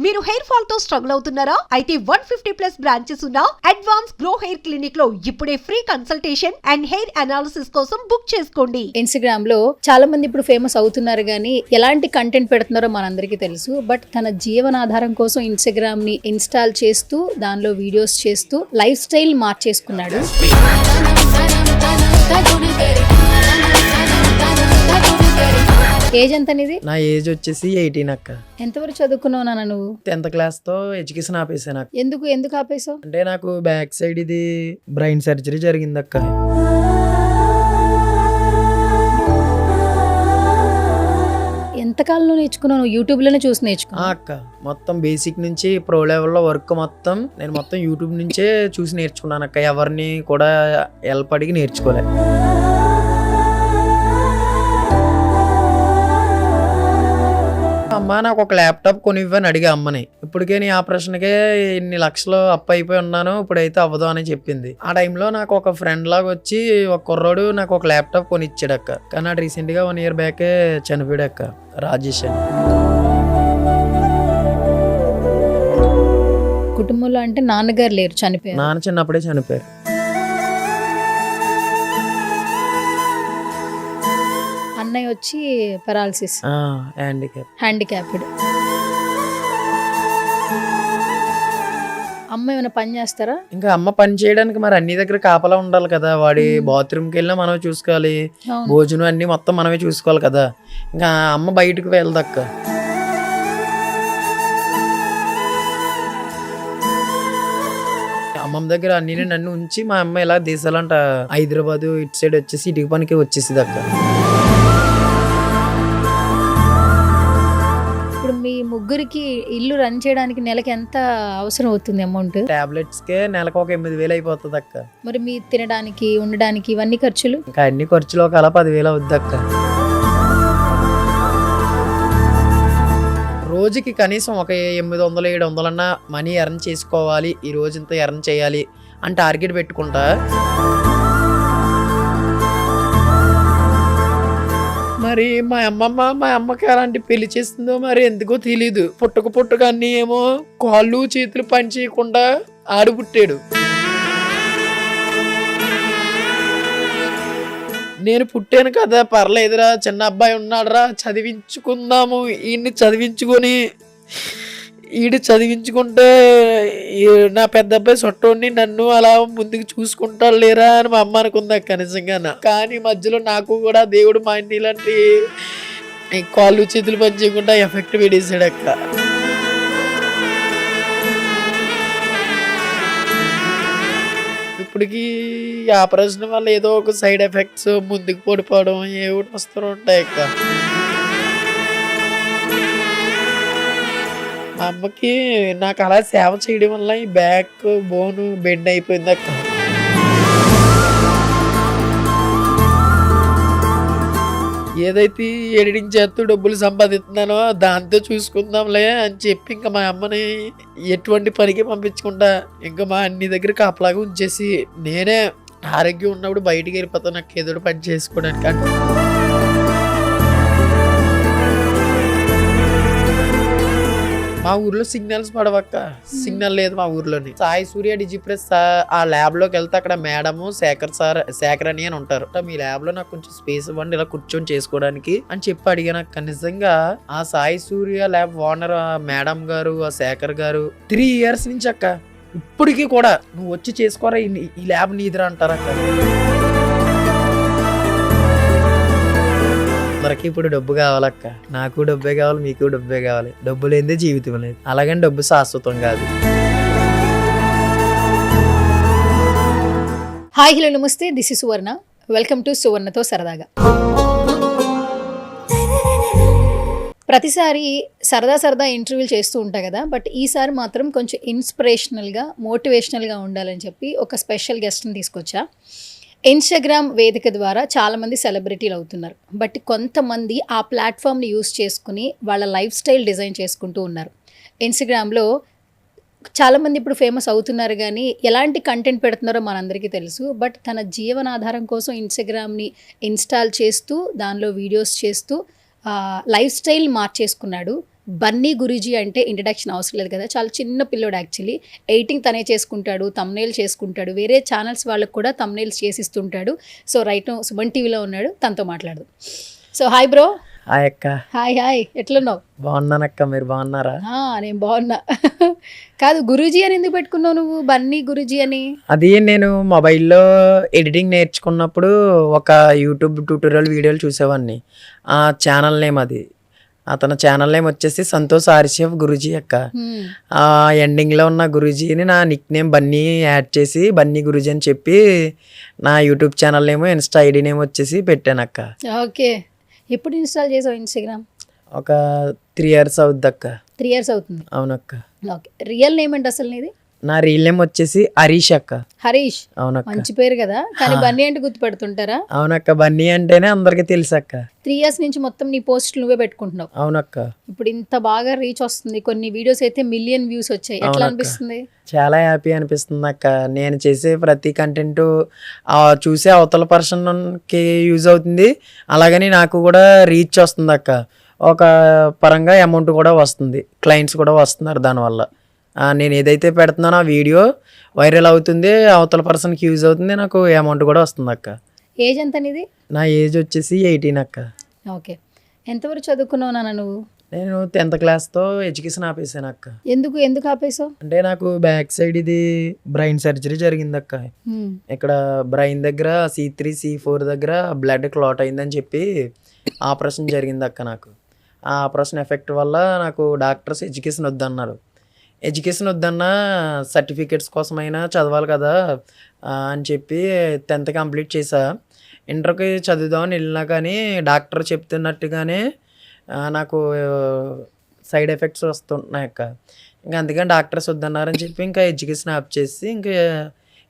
మీరు hair fall తో struggle అవుతున్నారా? అయితే 150+ బ్రాంచెస్ ఉన్న అడ్వాన్స్ గ్రో హెయిర్ క్లినిక్ లో ఇప్పుడే free consultation and hair analysis కోసం బుక్ చేసుకోండి. ఇన్స్టాగ్రామ్ లో చాలా మంది ఇప్పుడు ఫేమస్ అవుతున్నారు కానీ ఎలాంటి కంటెంట్ పెడుతున్నారో మనందరికీ తెలుసు. బట్ తన జీవనాధారం కోసం ఇన్స్టాగ్రామ్ ని ఇన్స్టాల్ చేస్తూ దానిలో వీడియోస్ చేస్తూ లైఫ్ స్టైల్ మార్చేసుకున్నాడు. ఏజ్ ఎంత నీది? నా ఏజ్ వచ్చేసి 18 అక్క. ఎంతవరకు చదువుకున్నావు నాన్న నువ్వు? 10th క్లాస్ తో ఎడ్యుకేషన్ ఆపేసాను అక్క. ఎందుకు ఆపేసావు? అంటే నాకు బ్యాక్ సైడ్ ఇది బ్రెయిన్ సర్జరీ జరిగింది అక్క. ఎంతకాలంలో నేర్చుకున్నావు? యూట్యూబ్ లోనే చూసి నేర్చుకున్నావు? అక్క మొత్తం బేసిక్ నుంచి ప్రో లెవెల్లో వర్క్ మొత్తం నేను యూట్యూబ్ నుంచే చూసి నేర్చుకున్నాను అక్క. ఎవరిని కూడా హెల్ప్ అడిగి నేర్చుకోలే. అమ్మ నాకు ఒక ల్యాప్టాప్ కొనివ్వని అడిగా అమ్మని. ఇప్పటికే నీ ఆపరేషన్కే ఇన్ని లక్షలు అప్పు అయిపోయి ఉన్నాను, ఇప్పుడైతే అవ్వదు అని చెప్పింది. ఆ టైంలో నాకు ఒక ఫ్రెండ్ లాగా వచ్చి ఒక కుర్రోడు నాకు ఒక ల్యాప్టాప్ కొనిచ్చాడు అక్క. కానీ అది రీసెంట్ గా 1 year బ్యాకే చనిపోయాడు అక్క, రాజేష్ అని. కుటుంబంలో అంటే నాన్నగారు లేరు, చనిపోయారు. నాన్న చిన్నప్పుడే చనిపోయారు. అన్నయ్య వచ్చి పెరాలసిస్, హ్యాండిక్యాప్డ్. అమ్మ ఏమైనా పని చేస్తారా? ఇంకా అమ్మ పని చేయడానికి మరి అన్ని దగ్గర కాపలా ఉండాలి కదా. వాడి బాత్రూమ్కి వెళ్ళినా మనమే చూసుకోవాలి, భోజనం అన్ని మొత్తం మనమే చూసుకోవాలి కదా. ఇంకా అమ్మ బయటకు వెళ్దక్క. అమ్మమ్మ దగ్గర అన్ని నన్ను ఉంచి మా అమ్మ ఇలా దేశాలంట హైదరాబాద్ ఇటు సైడ్ వచ్చేసి ఇటుక పనికి వచ్చేసింది అక్క. మీ ముగ్గురికి ఇల్లు రన్ చేయడానికి నెలకి ఎంత అవసరం అవుతుంది అమౌంట్? టాబ్లెట్స్ కే నెలకు ఒక 8,000 అయిపోతుంది అక్క. మరి మీ తినడానికి ఉండడానికి ఇవన్నీ ఖర్చులు? ఇంకా అన్ని ఖర్చులు ఒక అలా 10,000 అవుద్ది అక్క. రోజుకి కనీసం ఒక 800-700 అన్నా మనీ ఎర్న్ చేసుకోవాలి, ఈ రోజు ఇంత ఎర్న్ చేయాలి అని టార్గెట్ పెట్టుకుంటా. మరి మా అమ్మకి అలాంటి పెళ్లి చేస్తుందో మరి ఎందుకో తెలీదు. పుట్టక అన్ని ఏమో కాళ్ళు చేతులు పని చేయకుండా ఆడు పుట్టాడు. నేను పుట్టాను కదా, పర్లేదురా, చిన్న అబ్బాయి ఉన్నాడురా, చదివించుకుందాము, ఈయన్ని చదివించుకొని ఈడు చదివించుకుంటే నా పెద్ద అబ్బాయి సొట్టోని నన్ను అలా ముందుకు చూసుకుంటాడు లేరా అని మా అమ్మ అనుకుందాక నిజంగా. కానీ మధ్యలో నాకు కూడా దేవుడు మా ఇంటి ఇలాంటి కాళ్ళు చేతులు పని చేయకుండా ఎఫెక్ట్ పెట్టేసాడు అక్క. ఇప్పటికి ఆపరేషన్ వల్ల ఏదో ఒక సైడ్ ఎఫెక్ట్స్, ముందుకు పడిపోవడం ఏదో వస్తూ ఉంటాయి అక్క. మా అమ్మకి నాకు అలా సేవ చేయడం వల్ల ఈ బ్యాక్ బోన్ బెండ్ అయిపోయింది అక్క. ఏదైతే ఎడిటింగ్ చేస్తూ డబ్బులు సంపాదిస్తున్నానో దాంతో చూసుకుందాంలే అని చెప్పి ఇంకా మా అమ్మని ఎటువంటి పనికి పంపించకుండా ఇంకా మా అన్ని దగ్గర కాపలాగా ఉంచేసి నేనే ఆరోగ్యం ఉన్నప్పుడు బయటికి వెళ్ళిపోతాను నాకు ఏదో పని చేసుకోవడానికి. అంటే మా ఊర్లో సిగ్నల్స్ పడవక్క, సిగ్నల్ లేదు మా ఊర్లోని. సాయి సూర్య డిజిప్రెస్ ఆ ల్యాబ్ లోకి వెళ్తే అక్కడ మేడము శేఖర్ అని ఉంటారు. మీ ల్యాబ్ లో నాకు కొంచెం స్పేస్ ఇవ్వండి ఇలా కూర్చొని చేసుకోవడానికి అని చెప్పి అడిగాను అక్క. నిజంగా ఆ సాయి సూర్య ల్యాబ్ ఓనర్ మేడం గారు, ఆ శేఖర్ గారు 3 years నుంచి అక్క ఇప్పటికీ కూడా నువ్వు వచ్చి చేసుకోరా, ఈ ల్యాబ్ నీదిరా అంటారక్క. అందరికి ఇప్పుడు డబ్బు కావాలక్క. నాకు డబ్బే కావాలి, మీకు డబ్బే కావాలి. డబ్బు లేనిదే జీవితం లేదు. అలాగని డబ్బు శాశ్వతం కాదు. హాయ్, హలో, నమస్తే. This is Suvarna. Welcome to సువర్ణతో సరదాగా. ప్రతిసారి సరదా ఇంటర్వ్యూలు చేస్తూ ఉంటా కదా, బట్ ఈసారి మాత్రం కొంచెం ఇన్స్పిరేషనల్గా, మోటివేషనల్గా ఉండాలని చెప్పి ఒక స్పెషల్ గెస్ట్ని తీసుకొచ్చా. ఇన్స్టాగ్రామ్ వేదిక ద్వారా చాలామంది సెలబ్రిటీలు అవుతున్నారు. బట్ కొంతమంది ఆ ప్లాట్ఫామ్ని యూస్ చేసుకుని వాళ్ళ లైఫ్ స్టైల్ డిజైన్ చేసుకుంటూ ఉన్నారు. ఇన్స్టాగ్రామ్లో చాలామంది ఇప్పుడు ఫేమస్ అవుతున్నారు కానీ ఎలాంటి కంటెంట్ పెడుతున్నారో మనందరికీ తెలుసు. బట్ తన జీవనాధారం కోసం ఇన్స్టాగ్రామ్ని ఇన్స్టాల్ చేస్తూ దానిలో వీడియోస్ చేస్తూ లైఫ్ స్టైల్ మార్చేసుకున్నాడు. బన్నీ గురూజీ అంటే ఇంట్రడక్షన్ అవసరం లేదు కదా, చాలా చిన్న పిల్లోడు యాక్చువల్లీ. ఎడిటింగ్ తనే చేసుకుంటాడు, తమ్నేల్ చేసుకుంటాడు, వేరే ఛానల్స్ వాళ్ళకు కూడా తమ్నేల్స్ చేసిస్తుంటాడు. సో రైట్ సుమన్ టీవీలో ఉన్నాడు, తనతో మాట్లాడదు. So hi bro. హాయ్ అక్క. హాయ్ ఎట్లున్నావు? బాగున్నానక్క, మీరు బాగున్నారా? నేను బాగున్నా. కాదు, గురూజీ అని ఎందుకు పెట్టుకున్నావు నువ్వు, బన్నీ గురూజీ అని? అది నేను మొబైల్లో ఎడిటింగ్ నేర్చుకున్నప్పుడు ఒక యూట్యూబ్ ట్యూటోరియల్ వీడియోలు చూసేవాడిని. ఆ ఛానల్ నేమ్ అది, అతని ఛానల్ నేమ్ వచ్చేసి సంతోష్ ఆర్షిఎఫ్ గురూజీ అక్క. ఆ ఎండింగ్లో ఉన్న గురూజీని నా నిక్ నేమ్ బన్నీ యాడ్ చేసి బన్నీ గురూజీ అని చెప్పి నా యూట్యూబ్ ఛానల్ నేమో ఇన్స్టా ఐడి నేమ్ వచ్చేసి పెట్టాను అక్క. ఓకే. ఎప్పుడు ఇన్స్టాల్ చేసావు ఇన్స్టాగ్రామ్? ఒక 3 years అవుద్ది అక్క. 3 years అవుతుంది. అవునక్క. ఓకే. రియల్ నేమ్ ఏంటి అసలు నీది? నా రియల్ నేమ్ వచ్చేసి హరీష్ అక్క. హరీష్. అవునక్క. మంచి పేరు కదా, కానీ బన్నీ అంటే గుర్తుపెడుతుంటారా? అవునక్క, బన్నీ అంటేనే అందరికి తెలుసు అక్క. 3 years నుంచి మొత్తం నీ పోస్టులు నువ్వే పెట్టుకుంటున్నావు. అవునక్క. ఇప్పుడు ఇంత బాగా రీచ్ వస్తుంది, కొన్ని వీడియోస్ అయితే మిలియన్ వ్యూస్ వచ్చాయి, ఎట్లా అనిపిస్తుంది? చాలా హ్యాపీ అనిపిస్తుంది అక్క. నేను చేసే ప్రతి కంటెంట్ చూసే అవతల పర్సన్కి యూజ్ అవుతుంది, అలాగని నాకు కూడా రీచ్ వస్తుంది అక్క. ఒక పరంగా అమౌంట్ కూడా వస్తుంది, క్లయింట్స్ కూడా వస్తున్నారు దానివల్ల. నేను ఏదైతే పెడుతున్నానో ఆ వీడియో వైరల్ అవుతుంది, అవతల పర్సన్కి యూజ్ అవుతుంది, నాకు అమౌంట్ కూడా వస్తుంది అక్క. ఏజ్ ఎంత నీది? నా ఏజ్ వచ్చేసి 18 అక్క. ఓకే. ఎంతవరకు చదువుకున్నావు నాన్న నువ్వు? నేను 10th క్లాస్తో ఎడ్యుకేషన్ ఆపేసాను అక్క. ఎందుకు ఆపేసావు? అంటే నాకు బ్యాక్ సైడ్ ఇది బ్రెయిన్ సర్జరీ జరిగింది అక్క. ఇక్కడ బ్రెయిన్ దగ్గర C3 C4 దగ్గర బ్లడ్ క్లాట్ అయిందని చెప్పి ఆపరేషన్ జరిగింది అక్క. నాకు ఆ ఆపరేషన్ ఎఫెక్ట్ వల్ల నాకు డాక్టర్స్ ఎడ్యుకేషన్ వద్దన్నారు. ఎడ్యుకేషన్ వద్దన్నా సర్టిఫికేట్స్ కోసమైనా చదవాలి కదా అని చెప్పి 10th కంప్లీట్ చేసా. ఇంటర్కి చదువుదామని వెళ్ళినా కానీ డాక్టర్ చెప్తున్నట్టుగానే నాకు సైడ్ ఎఫెక్ట్స్ వస్తుంటున్నాయి అక్క. ఇంకా అందుకని డాక్టర్స్ వద్దన్నారని చెప్పి ఇంకా ఎడ్యుకేషన్ ఆప్ చేసి ఇంకా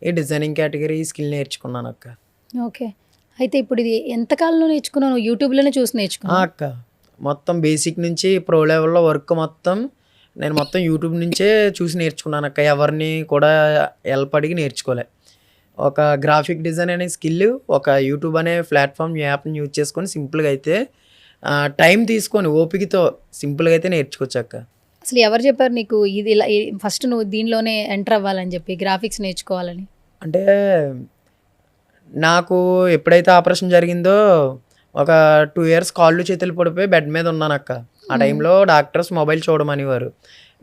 ఈ డిజైనింగ్ కేటగిరీ స్కిల్ నేర్చుకున్నాను అక్క. ఓకే. అయితే ఇప్పుడు ఇది ఎంతకాలంలో నేర్చుకున్నాను? యూట్యూబ్లోనే చూసి నేర్చుకున్నాను అక్క. మొత్తం బేసిక్ నుంచి ప్రో లెవెల్లో వర్క్ మొత్తం నేను మొత్తం యూట్యూబ్ నుంచే చూసి నేర్చుకున్నాను అక్క. ఎవరిని కూడా హెల్ప్ అడిగి నేర్చుకోలే. ఒక గ్రాఫిక్ డిజైన్ అనే స్కిల్ ఒక యూట్యూబ్ అనే ప్లాట్ఫామ్ యాప్ని యూజ్ చేసుకొని సింపుల్గా అయితే టైం తీసుకొని ఓపికతో సింపుల్గా అయితే నేర్చుకోవచ్చు అక్క. అసలు ఎవరు చెప్పారు నీకు ఇది ఇలా ఫస్ట్ నువ్వు దీనిలోనే ఎంటర్ అవ్వాలని చెప్పి, గ్రాఫిక్స్ నేర్చుకోవాలని? అంటే నాకు ఎప్పుడైతే ఆపరేషన్ జరిగిందో ఒక 2 years కాళ్ళు చేతులు పడిపోయి బెడ్ మీద ఉన్నాను అక్క. ఆ టైంలో డాక్టర్స్ మొబైల్ చూడమనేవారు,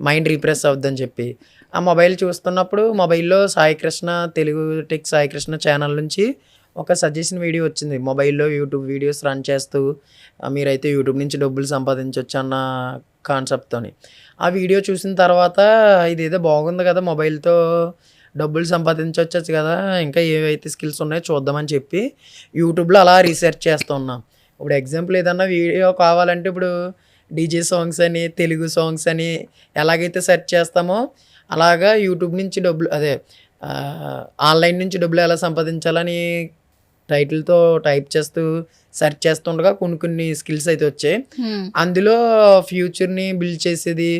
మైండ్ రీప్రెస్ అవుద్దని చెప్పి. ఆ మొబైల్ చూస్తున్నప్పుడు మొబైల్లో సాయికృష్ణ తెలుగు టెక్ సాయికృష్ణ ఛానల్ నుంచి ఒక సజెషన్ వీడియో వచ్చింది. మొబైల్లో యూట్యూబ్ వీడియోస్ రన్ చేస్తూ మీరైతే యూట్యూబ్ నుంచి డబ్బులు సంపాదించవచ్చు అన్న కాన్సెప్ట్తోని. ఆ వీడియో చూసిన తర్వాత ఇదేదో బాగుంది కదా, మొబైల్తో డబ్బులు సంపాదించవచ్చు కదా, ఇంకా ఏవైతే స్కిల్స్ ఉన్నాయో చూద్దామని చెప్పి యూట్యూబ్లో అలా రీసెర్చ్ చేస్తున్నాం. ఇప్పుడు ఎగ్జాంపుల్ ఏదన్నా వీడియో కావాలంటే ఇప్పుడు డీజే సాంగ్స్ అని తెలుగు సాంగ్స్ అని ఎలాగైతే సెర్చ్ చేస్తామో అలాగా యూట్యూబ్ నుంచి డబ్బులు ఆన్లైన్ నుంచి డబ్బులు ఎలా సంపాదించాలని టైటిల్తో టైప్ చేస్తూ సెర్చ్ చేస్తుండగా కొన్ని స్కిల్స్ అయితే వచ్చాయి. అందులో ఫ్యూచర్ని బిల్డ్ చేసేది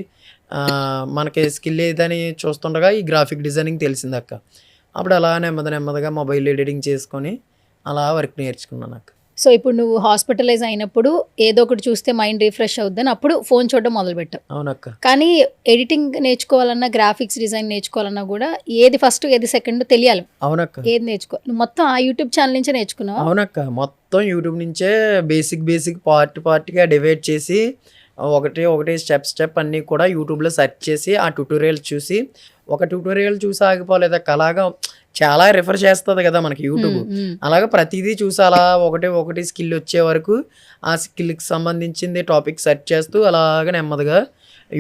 మనకి స్కిల్ ఏదని చూస్తుండగా ఈ గ్రాఫిక్ డిజైనింగ్ తెలిసింది అక్క. అప్పుడు అలా నెమ్మదిగా మొబైల్ ఎడిటింగ్ చేసుకొని అలా వర్క్ నేర్చుకున్నాను అక్క. సో ఇప్పుడు నువ్వు హాస్పిటలైజ్ అయినప్పుడు ఏదో ఒకటి చూస్తే మైండ్ రిఫ్రెష్ అవుద్దని అప్పుడు ఫోన్ చూడడం మొదలుపెట్టావు. అవునక్క. కానీ ఎడిటింగ్ నేర్చుకోవాలన్నా, గ్రాఫిక్స్ డిజైన్ నేర్చుకోవాలన్నా కూడా ఏది ఫస్ట్ ఏది సెకండ్ తెలియాలి. అవునక్క. ఏది నేర్చుకో, నువ్వు మొత్తం ఆ యూట్యూబ్ ఛానల్ నుంచే నేర్చుకున్నావు? అవునక్క, మొత్తం యూట్యూబ్ నుంచే బేసిక్ పార్ట్గా డివైడ్ చేసి ఒకటి స్టెప్ అన్నీ కూడా యూట్యూబ్లో సెర్చ్ చేసి ఆ ట్యూటోరియల్ చూసి, ఒక ట్యూటోరియల్ చూసి ఆగిపోలేదు అక్క. అలాగా చాలా రిఫర్ చేస్తుంది కదా మనకి యూట్యూబ్. అలాగే ప్రతిదీ చూసి అలా ఒకటి స్కిల్ వచ్చే వరకు ఆ స్కిల్కి సంబంధించింది టాపిక్ సెర్చ్ చేస్తూ అలాగ నెమ్మదిగా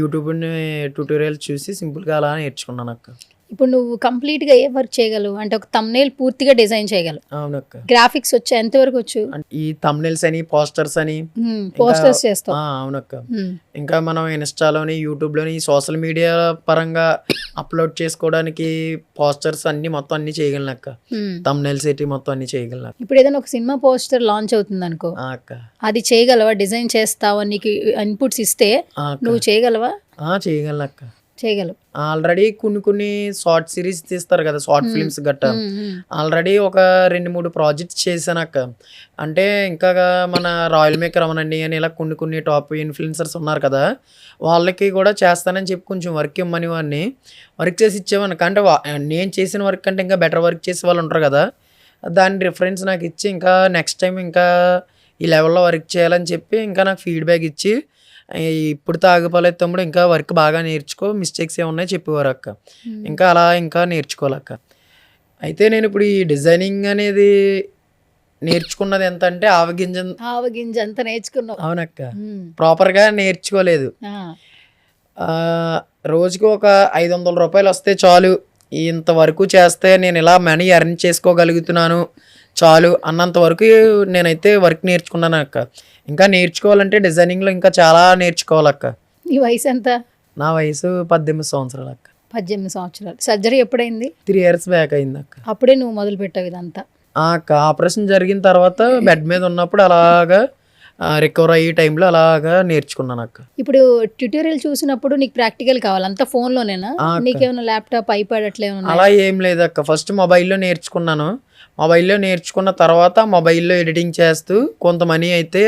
యూట్యూబ్ని ట్యూటోరియల్ చూసి సింపుల్గా అలా నేర్చుకున్నాను అక్క. ఇప్పుడు నువ్వు కంప్లీట్గా ఏ వర్క్ చేయగలవు అంటే ఒక తమ్నేల్ పూర్తిగా డిజైన్ చేయగలవు? అవునక్క. గ్రాఫిక్స్ వచ్చా? ఎంతవరకు వచ్చు? ఈ తమ్నేల్స్ అని పోస్టర్స్ అని పోస్టర్స్ చేస్తావు? అవునక్క. ఇంకా మనం ఇన్స్టాలోని యూట్యూబ్లోని సోషల్ మీడియా పరంగా అప్లోడ్ చేసుకోవడానికి పోస్టర్స్ మొత్తం అన్ని చేయగలను అక్క. తమ్నేల్స్ ఏంటి మొత్తం అన్ని చేయగలను. ఇప్పుడు ఏదైనా ఒక సినిమా పోస్టర్ లాంచ్ అవుతుంది అనుకో అక్క, అది చేయగలవా? డిజైన్ చేస్తావా? నీకు ఇన్పుట్స్ ఇస్తే నువ్వు చేయగలవా? చేయగలను అక్క. చేయగలవు. ఆల్రెడీ కొన్ని షార్ట్ సిరీస్ తీస్తారు కదా, షార్ట్ ఫిల్మ్స్ గట్ట. ఆల్రెడీ ఒక 2-3 ప్రాజెక్ట్స్ చేశాను అక్క. అంటే ఇంకా మన రాయల్ మేకర్ అవనండి అని ఇలా కొన్ని టాప్ ఇన్ఫ్లుయెన్సర్స్ ఉన్నారు కదా, వాళ్ళకి కూడా చేస్తానని చెప్పి కొంచెం వర్క్ ఇమ్మని వాడిని వర్క్ చేసి ఇచ్చేవాడిని. అంటే నేను చేసిన వర్క్ కంటే ఇంకా బెటర్ వర్క్ చేసే వాళ్ళు ఉంటారు కదా, దాని రిఫరెన్స్ నాకు ఇచ్చి ఇంకా నెక్స్ట్ టైం ఇంకా ఈ లెవెల్లో వర్క్ చేయాలని చెప్పి ఇంకా నాకు ఫీడ్బ్యాక్ ఇచ్చి, ఇప్పుడు తాగిపోలేదు తమ్ముడు, ఇంకా వర్క్ బాగా నేర్చుకో, మిస్టేక్స్ ఏమున్నాయి చెప్పేవారు అక్క. ఇంకా అలా ఇంకా నేర్చుకోవాలక్క. అయితే నేను ఇప్పుడు ఈ డిజైనింగ్ అనేది నేర్చుకున్నది ఎంత అంటే ఆవగింజ అంత నేర్చుకున్నావు. అవునక్క, ప్రాపర్గా నేర్చుకోలేదు. రోజుకి ఒక 500 రూపాయలు వస్తే చాలు, ఇంతవరకు చేస్తే నేను ఇలా మనీ ఎర్న్ చేసుకోగలుగుతున్నాను చాలు అన్నంత వరకు నేనైతే వర్క్ నేర్చుకున్నాను అక్క. ఇంకా నేర్చుకోవాలంటే డిజైనింగ్లో ఇంకా చాలా నేర్చుకోవాలక్క. నీ వయసు ఎంత? నా వయసు 18 సంవత్సరాలు అక్క. 18 సంవత్సరాలు. సర్జరీ ఎప్పుడైంది? 3 years బ్యాక్ అయింది అక్క. అప్పుడే నువ్వు మొదలు పెట్టావు ఇదంతా? అక్క ఆపరేషన్ జరిగిన తర్వాత బెడ్ మీద ఉన్నప్పుడు అలాగా రికవర్ అయ్యే టైంలో అలాగా నేర్చుకున్నాను అక్క. ఇప్పుడు ట్యూటోరియల్ చూసినప్పుడు నీకు ప్రాక్టికల్ కావాలి, అంతా ఫోన్లోనేనా? నీకేమైనా ల్యాప్టాప్, ఐప్యాడ్ అట్లా ఏమన్నా? అలా ఏం లేదు అక్క. ఫస్ట్ మొబైల్లో నేర్చుకున్నాను. మొబైల్లో నేర్చుకున్న తర్వాత మొబైల్లో ఎడిటింగ్ చేస్తూ కొంత మనీ అయితే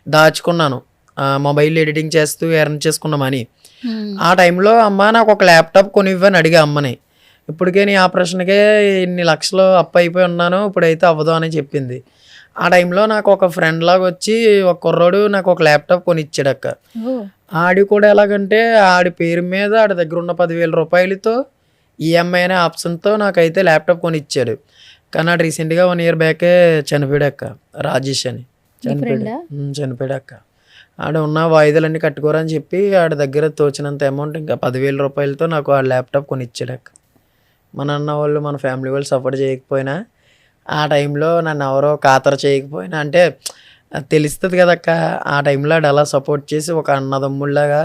దాచుకున్నాను. మొబైల్లో ఎడిటింగ్ చేస్తూ ఎర్న్ చేసుకున్న మనీ. ఆ టైంలో అమ్మ నాకు ఒక ల్యాప్టాప్ కొనివ్వని అడిగా అమ్మని. ఇప్పటికే నీ ఆపరేషన్కే ఇన్ని లక్షలు అప్పు అయిపోయి ఉన్నాను, ఇప్పుడైతే అవ్వదు అని చెప్పింది. ఆ టైంలో నాకు ఒక ఫ్రెండ్ లాగా వచ్చి ఒక కుర్రోడు నాకు ఒక ల్యాప్టాప్ కొనిచ్చాడు అక్క. ఆడి కూడా ఎలాగంటే ఆడి పేరు మీద ఆడి దగ్గర ఉన్న 10,000 రూపాయలతో ఈఎంఐ అనే ఆప్షన్తో నాకైతే ల్యాప్టాప్ కొనిచ్చాడు. కానీ ఆడు రీసెంట్గా 1 year బ్యాకే చనిపోయాడు అక్క. రాజేష్ అని చనిపోయాడు అక్క. ఆడ ఉన్న వాయిదాలన్నీ కట్టుకోరని చెప్పి ఆడి దగ్గర తోచినంత అమౌంట్ ఇంకా 10,000 రూపాయలతో నాకు ఆ ల్యాప్టాప్ కొనిచ్చాడు అక్క. మన అన్న వాళ్ళు మన ఫ్యామిలీ వాళ్ళు సపోర్ట్ చేయకపోయినా, ఆ టైంలో నన్ను ఎవరో ఖాతరు చేయకపోయినా, అంటే తెలుస్తుంది కదక్క, ఆ టైంలో ఆడు అలా సపోర్ట్ చేసి ఒక అన్నదమ్ముళ్ళగా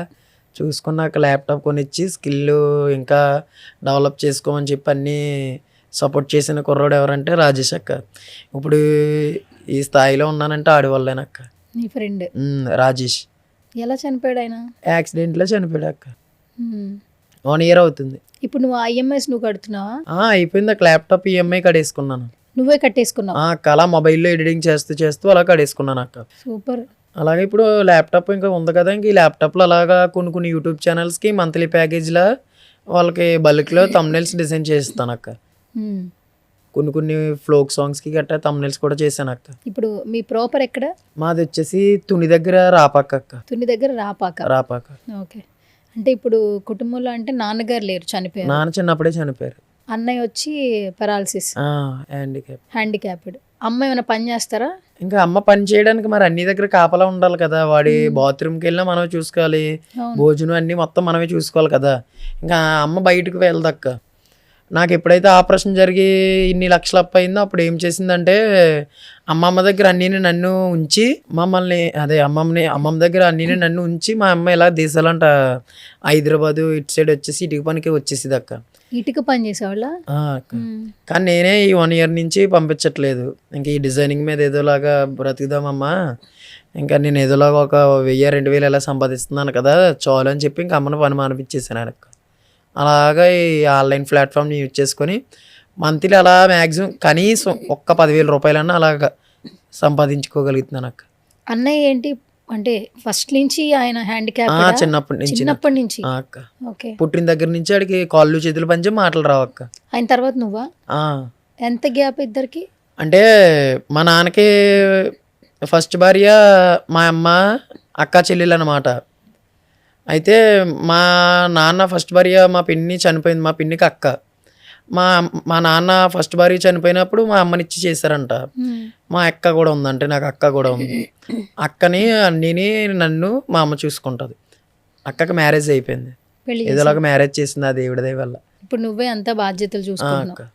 చూసుకున్నాక ల్యాప్టాప్ కొనిచ్చి స్కిల్ ఇంకా డెవలప్ చేసుకోమని చెప్పి అన్నీ సపోర్ట్ చేసిన కుర్రోడు ఎవరంటే రాజేష్ అక్క. ఇప్పుడు ఈ స్థాయిలో ఉన్నానంటే ఆడి వల్లేనక్క. నీ ఫ్రెండ్ రాజేష్. ఎలా చనిపోయాడు ఆయన? యాక్సిడెంట్లో చనిపోయాడు అక్క. 1 year అవుతుంది. ఇప్పుడు నువ్వు ఐఎంఐస్ నువ్వు కడుతున్నావా? అయిపోయింది అక్క. ల్యాప్టాప్ ఈఎంఐ కడేసుకున్నాను. నువ్వే కట్టేసుకున్నావు? అక్క అలా మొబైల్లో ఎడిటింగ్ చేస్తూ అలా కడేసుకున్నాను అక్క. సూపర్. అలాగే ఇప్పుడు ల్యాప్టాప్ ఇంకా ఉంది కదా, ఇంక ఈ ల్యాప్టాప్లో అలాగా కొన్ని యూట్యూబ్ ఛానల్స్కి మంత్లీ ప్యాకేజ్లా వాళ్ళకి బల్క్లో తమ్నెల్స్ డిజైన్ చేస్తాను అక్క. కొన్ని ఫ్లోక్ సాంగ్స్కి గట్టా తమ్నెల్స్ కూడా చేశాను అక్క. ఇప్పుడు మీ ప్రాపర్ ఎక్కడ? మాది వచ్చేసి తుని దగ్గర రాపాక అక్క. తుని దగ్గర రాపాక. ఓకే. అంటే ఇప్పుడు కుటుంబంలో అంటే నాన్నగారు లేరు, చనిపోయారు. నాన్న చిన్నప్పుడే చనిపోయారు. అన్నయ్య వచ్చి పెరాలసిస్, హ్యాండిక్యాప్డ్. అమ్మ ఏమైనా పని చేస్తారా? ఇంకా అమ్మ పని చేయడానికి మరి అన్ని దగ్గర కాపలా ఉండాలి కదా. వాడి బాత్రూమ్కి వెళ్ళినా మనమే చూసుకోవాలి, భోజనం అన్ని మొత్తం మనమే చూసుకోవాలి కదా. ఇంకా అమ్మ బయటకు వెళ్దక్క. నాకు ఎప్పుడైతే ఆపరేషన్ జరిగి ఇన్ని లక్షలు అప్పు అయిందో అప్పుడు ఏం చేసిందంటే అమ్మమ్మ దగ్గర అన్నీ నన్ను ఉంచి అమ్మమ్మ దగ్గర అన్నీ నన్ను ఉంచి మా అమ్మ ఇలా దేశాలంట హైదరాబాదు ఇటు సైడ్ వచ్చేసి ఇటుక పనికి వచ్చేసింది అక్క. ఇటుక పని చేసేవాళ్ళ అక్క. కానీ నేనే ఈ 1 year నుంచి పంపించట్లేదు. ఇంకా ఈ డిజైనింగ్ మీద ఏదోలాగా బ్రతుకుదామమ్మా, ఇంకా నేను ఏదోలాగా ఒక 1000-2000 ఎలా సంపాదిస్తున్నాను కదా చాలు అని చెప్పి ఇంకా అమ్మను పని మానిపించేసాను అక్క. అలాగా ఈ ఆన్లైన్ ప్లాట్ఫామ్ని యూజ్ చేసుకొని మంత్లీ అలా మ్యాక్సిమం కనీసం ఒక్క 10,000 రూపాయలన్నా అలాగా సంపాదించుకోగలుగుతున్నాను అక్క. అన్నయ్య ఏంటి అంటే ఫస్ట్ నుంచి ఆయన హ్యాండిక్యాప్? చిన్నప్పటి నుంచి అక్క. ఓకే. పుట్టిన దగ్గర నుంచి ఆడికి కాళ్ళు చేతులు పంచి మాటలు రావు అక్క. ఆయన తర్వాత నువ్వా? ఎంత గ్యాప్ ఇద్దరికి? అంటే మా నాన్నకి ఫస్ట్ భార్య మా అమ్మ అక్క చెల్లెలు అన్నమాట. అయితే మా నాన్న ఫస్ట్ భార్య మా పిన్ని చనిపోయింది, మా పిన్నికి అక్క. మా నాన్న ఫస్ట్ భార్య చనిపోయినప్పుడు మా అమ్మనిచ్చి చేశారంట. మా అక్క కూడా ఉంది, అంటే నాకు అక్క కూడా ఉంది. అక్కని అన్నీని నన్ను మా అమ్మ చూసుకుంటుంది. అక్కకి మ్యారేజ్ అయిపోయింది, ఏదోలాగా మ్యారేజ్ చేసింది ఆ దేవుడి దయ వల్ల. ఇప్పుడు నువ్వే అంతా బాధ్యతలు చూసుకుంటున్నావు.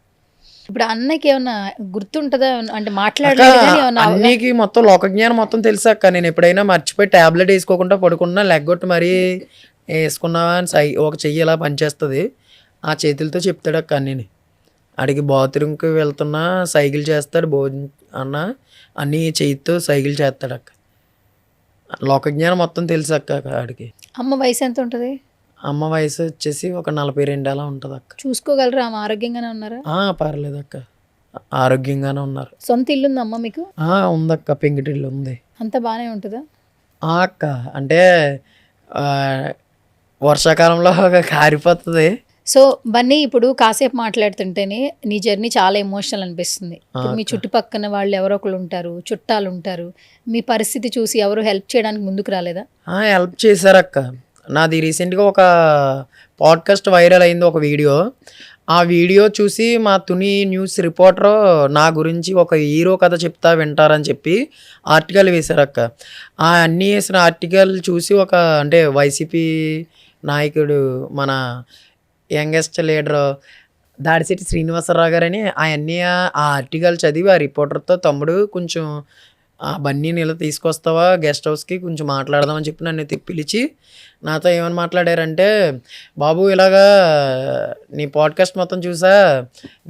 ఇప్పుడు అన్నకి ఏమన్నా గుర్తుంటుందా అంటే అన్నీకి మొత్తం లోకజ్ఞానం మొత్తం తెలుసు అక్క. నేను ఎప్పుడైనా మర్చిపోయి టాబ్లెట్ వేసుకోకుండా పడుకున్నా లెగ్గొట్టి మరీ వేసుకున్నావా అని ఒక చెయ్యి ఇలా పనిచేస్తుంది, ఆ చేతులతో చెప్తాడు అక్క అన్నీని. అడిగి బాత్రూమ్కి వెళ్తున్నా సైకిల్ చేస్తాడు, భోజనం అన్న అన్నీ చేతితో సైకిల్ చేస్తాడు అక్క. లోకజ్ఞానం మొత్తం తెలుసు అక్క ఆడికి. అమ్మ వయసు ఎంత ఉంటుంది? అమ్మ వయసు వచ్చేసి ఒక 42 అలా ఉంటుంది అక్క. చూసుకోగలరా? ఆమె ఆరోగ్యంగానే ఉన్నారా? పర్లేదు అక్క, ఆరోగ్యంగానే ఉన్నారు. సొంత ఇల్లు ఉందమ్మా మీకు? ఉందక్క, పెంకిటిల్లు ఉంది. అంతా బాగానే ఉంటుందా? అక్క అంటే ఆ, వర్షాకాలంలో కారిపోతుంది. సో బన్నీ, ఇప్పుడు కాసేపు మాట్లాడుతుంటేనే నీ జర్నీ చాలా ఎమోషనల్ అనిపిస్తుంది. ఇప్పుడు మీ చుట్టుపక్కన వాళ్ళు ఎవరో ఒకరు ఉంటారు, చుట్టాలు ఉంటారు, మీ పరిస్థితి చూసి ఎవరు హెల్ప్ చేయడానికి ముందుకు రాలేదా? హెల్ప్ చేశారక్క. నాది రీసెంట్గా ఒక పాడ్కాస్ట్ వైరల్ అయింది, ఒక వీడియో. ఆ వీడియో చూసి మా తుని న్యూస్ రిపోర్టర్ నా గురించి ఒక హీరో కథ చెప్తా వింటారని చెప్పి ఆర్టికల్ వేశారక్క. ఆ అన్నీ వేసిన ఆర్టికల్ చూసి ఒక అంటే వైసీపీ నాయకుడు, మన యంగెస్ట్ లీడర్ దాడిశెట్టి శ్రీనివాసరావు గారని అవన్నీ ఆ ఆర్టికల్ చదివి ఆ రిపోర్టర్తో, తమ్ముడు కొంచెం ఆ బన్నీని ఇలా తీసుకొస్తావా గెస్ట్ హౌస్కి, కొంచెం మాట్లాడదామని చెప్పి నన్ను పిలిచి నాతో ఏమని మాట్లాడారంటే, బాబు ఇలాగా నీ పాడ్కాస్ట్ మొత్తం చూసా,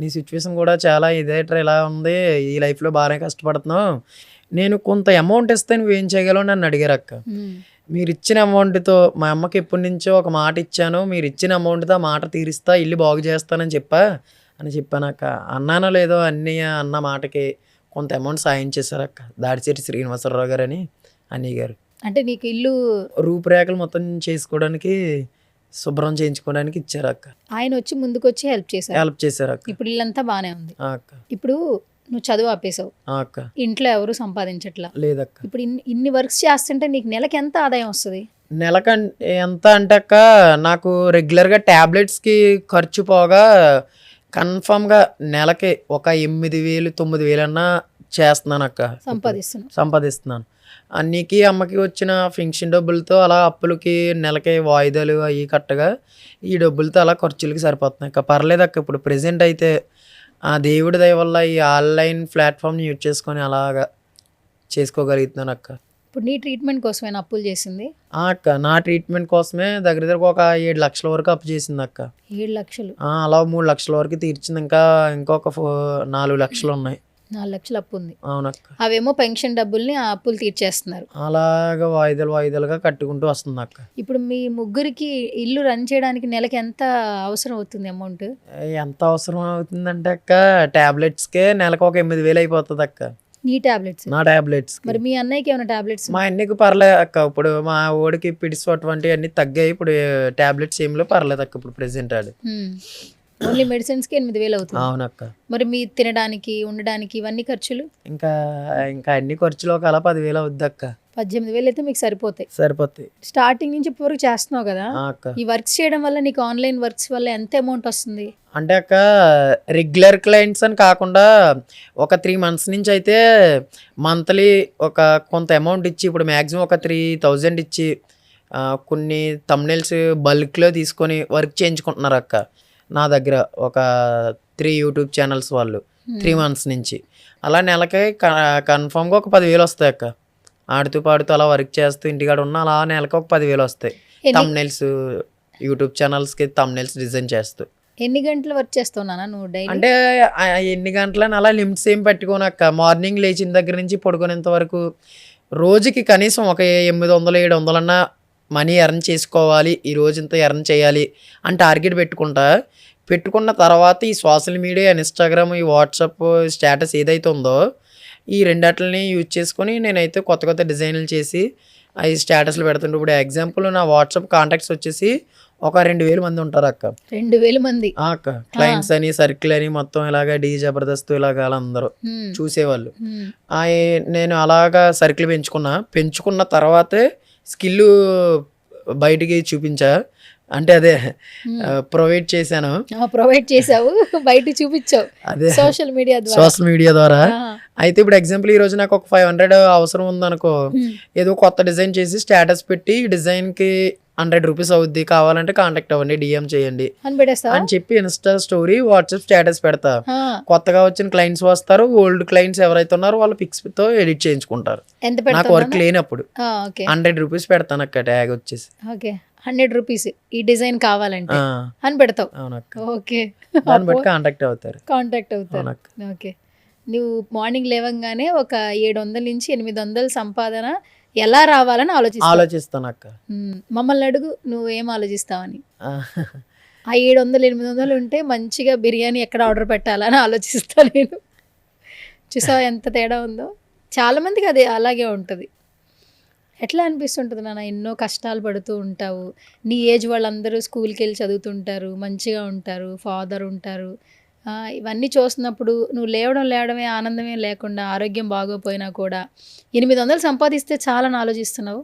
నీ సిచ్యువేషన్ కూడా చాలా ఇదేట్రా ఇలా ఉంది, ఈ లైఫ్లో బాగానే కష్టపడుతున్నావు, నేను కొంత అమౌంట్ ఇస్తే నువ్వేం చేయగలవు నన్ను అడిగారక్క. మీరు ఇచ్చిన అమౌంట్తో మా అమ్మకి ఎప్పటి నుంచో ఒక మాట ఇచ్చాను, మీరు ఇచ్చిన అమౌంట్తో ఆ మాట తీరిస్తా, ఇల్లు బాగు చేస్తానని చెప్పానక్క. అన్నానో లేదో అన్నయ్య అన్న మాటకి కొంత అమౌంట్ సాయం చేశారక్క దాడిశెట్టి శ్రీనివాసరావు గారు అని అన్నయ్య గారు. అంటే నీకు ఇల్లు రూపురేఖలు మొత్తం చేసుకోవడానికి, శుభ్రం చేయించుకోవడానికి ఇచ్చారక్క. ఆయన వచ్చి ముందుకు వచ్చి హెల్ప్ చేశారక్క. ఇప్పుడు ఇల్లంతా బాగానే ఉంది. అక్క ఇప్పుడు నువ్వు చదువు ఆపేసావు, అక్క ఇంట్లో ఎవరు సంపాదించట్లా, లేదక్క. ఇప్పుడు ఇన్ని వర్క్స్ చేస్తుంటే నీకు నెలకి ఎంత ఆదాయం వస్తుంది? నెలకంటే ఎంత అంటే అక్క, నాకు రెగ్యులర్గా ట్యాబ్లెట్స్కి ఖర్చు పోగా కన్ఫామ్గా నెలకి ఒక 8,000 9,000 అన్నా చేస్తున్నాను అక్క, సంపాదిస్తున్నాను. అన్నికి అమ్మకి వచ్చిన ఫింక్షన్ డబ్బులతో అలా అప్పులకి నెలకి వాయిదాలు అవి కట్టగా ఈ డబ్బులతో అలా ఖర్చులకి సరిపోతున్నాయి అక్క. పర్లేదు అక్క, ఇప్పుడు ప్రెజెంట్ అయితే ఆ దేవుడి దయ వల్ల ఈ ఆన్లైన్ ప్లాట్ఫామ్ని యూజ్ చేసుకొని అలాగా చేసుకోగలుగుతున్నాను అక్క. ఇప్పుడు నీ ట్రీట్మెంట్ కోసమే అప్పులు చేసింది? అక్క నా ట్రీట్మెంట్ కోసమే దగ్గర ఒక 7 లక్షల వరకు అప్పు చేసింది అక్క. 7 లక్షలు? అలా 3 లక్షల వరకు తీర్చింది. ఇంకొక 4 లక్షలు ఉన్నాయి. 4 లక్షలు అప్పు ఉంది. అవునక్క. అవేమో పెన్షన్ డబ్బుల్ని ఆ అప్పులు తీర్చేస్తున్నారు. అలాగా వాయిదాలుగా కట్టుకుంటూ వస్తుంది అక్క. ఇప్పుడు మీ ముగ్గురికి ఇల్లు రన్ చేయడానికి నెలకి ఎంత అవసరం అవుతుంది అమౌంట్? ఎంత అవసరం అవుతుందంటే అక్క, టాబ్లెట్స్కే నెలకు ఒక 8,000 అయిపోతుంది అక్క. నీ టాబ్లెట్స్? నా టాబ్లెట్స్. మరి మీ అన్నయ్యకి ఏమైనా టాబ్లెట్స్? మా అన్నయ్యకి పర్లేదు అక్క. ఇప్పుడు మా ఓడికి పిడిస్ అటువంటివి అన్ని తగ్గాయి. ఇప్పుడు టాబ్లెట్స్ ఏమిలో పర్లేదు అక్క. ఇప్పుడు ప్రెసెంట్ ఆడు ఓన్లీ మెడిసిన్స్కి 8,000 అవుతుంది. అవునక్క. మరి మీ తినడానికి, ఉండడానికి ఇవన్నీ ఖర్చులు? ఇంకా అన్ని ఖర్చులు ఒక అలా 10,000 అవుద్ది అక్క. 18,000 అయితే మీకు సరిపోతాయి. స్టార్టింగ్ నుంచి ఇప్పుడు వరకు చేస్తున్నావు కదా, ఈ వర్క్స్ చేయడం వల్ల నీకు ఆన్లైన్ వర్క్స్ వల్ల ఎంత అమౌంట్ వస్తుంది? అంటే అక్క రెగ్యులర్ క్లయింట్స్ అని కాకుండా ఒక 3 months నుంచి అయితే మంత్లీ ఒక కొంత అమౌంట్ ఇచ్చి, ఇప్పుడు మ్యాక్సిమం ఒక 3,000 ఇచ్చి కొన్ని థంబ్నెయిల్స్ బల్క్లో తీసుకొని వర్క్ చేయించుకుంటున్నారు అక్క. నా దగ్గర ఒక 3 యూట్యూబ్ ఛానల్స్ వాళ్ళు 3 months నుంచి అలా నెలకి కన్ఫామ్గా ఒక 10,000 వస్తాయి అక్క. ఆడుతూ పాడుతూ అలా వర్క్ చేస్తూ ఇంటికాడ ఉన్న అలా నెలకి ఒక 10,000 వస్తాయి. థంబ్నెయిల్స్ యూట్యూబ్ ఛానల్స్కి థంబ్నెయిల్స్ డిజైన్ చేస్తూ. ఎన్ని గంటలు వర్క్ చేస్తున్నానా నువ్వు డైలీ? అంటే ఎన్ని గంటలని అలా లిమిట్స్ ఏం పెట్టుకోనక్క. మార్నింగ్ లేచిన దగ్గర నుంచి పడుకునేంత వరకు రోజుకి కనీసం ఒక 800 700 అన్నా మనీ ఎర్న్ చేసుకోవాలి, ఈ రోజు ఇంత ఎర్న్ చేయాలి అని టార్గెట్ పెట్టుకున్న తర్వాత ఈ సోషల్ మీడియా, ఇన్స్టాగ్రామ్, ఈ వాట్సాప్ స్టేటస్ ఏదైతే ఉందో ఈ రెండాటిని యూజ్ చేసుకొని నేనైతే కొత్త డిజైన్లు చేసి అవి స్టేటస్లు పెడుతుంటే, ఇప్పుడు ఎగ్జాంపుల్ నా వాట్సాప్ కాంటాక్ట్స్ వచ్చేసి ఒక 2,000 మంది ఉంటారు అక్క. 2,000 మంది అక్క. క్లయింట్స్ అని, సర్కిల్ అని మొత్తం ఇలాగా డీ జబర్దస్త్ ఇలాగా అందరూ చూసేవాళ్ళు. నేను అలాగా సర్కిల్ పెంచుకున్న తర్వాతే స్కిల్ బయటికి చూపించా. అంటే అదే ప్రొవైడ్ చేసావు, బయట చూపించావు అదే సోషల్ మీడియా ద్వారా. అయితే ఇప్పుడు ఎగ్జాంపుల్ ఈ రోజు నాకు ఒక 500 అవసరం ఉందనుకో, ఏదో కొత్త డిజైన్ చేసి స్టేటస్ పెట్టి డిజైన్ కి 100 రూపీస్ అవుద్ది, కావాలంటే కాంటాక్ట్ అవ్వండి, డిఎం చేయండి అని చెప్పి ఇన్స్టా స్టోరీ, వాట్సాప్ స్టేటస్ పెడతా. కొత్తగా వచ్చిన క్లయింట్స్ వస్తారు, ఓల్డ్ క్లయింట్స్ ఎవరైతే ఉన్నారో వాళ్ళ పిక్స్ తో ఎడిట్ చేయించుకుంటారు. నాకు వర్క్ లేనప్పుడు 100 రూపీస్ పెడతాను అక్క. ట్యాగ్ వచ్చేసి 100 రూపీస్ ఈ డిజైన్ కావాలంటే అని పెడతావు. ఓకే, దాన్ని బట్టి కాంటాక్ట్ అవుతారు. ఓకే, నువ్వు మార్నింగ్ లేవంగానే ఒక 700 నుంచి 800 సంపాదన ఎలా రావాలని ఆలోచిస్తాను అక్క. మమ్మల్ని అడుగు నువ్వేం ఆలోచిస్తావని. ఆ 700-800 ఉంటే మంచిగా బిర్యానీ ఎక్కడ ఆర్డర్ పెట్టాలని ఆలోచిస్తాను నేను. చూసావా ఎంత తేడా ఉందో. చాలా మందికి అది అలాగే ఉంటుంది. ఎట్లా అనిపిస్తుంటుంది నాన్న, ఎన్నో కష్టాలు పడుతూ ఉంటావు, నీ ఏజ్ వాళ్ళందరూ స్కూల్కి వెళ్ళి చదువుతుంటారు, మంచిగా ఉంటారు, ఫాదర్ ఉంటారు, ఇవన్నీ చూస్తున్నప్పుడు నువ్వు లేవడమే ఆనందమే లేకుండా ఆరోగ్యం బాగోపోయినా కూడా 800 సంపాదిస్తే చాలని ఆలోచిస్తున్నావు.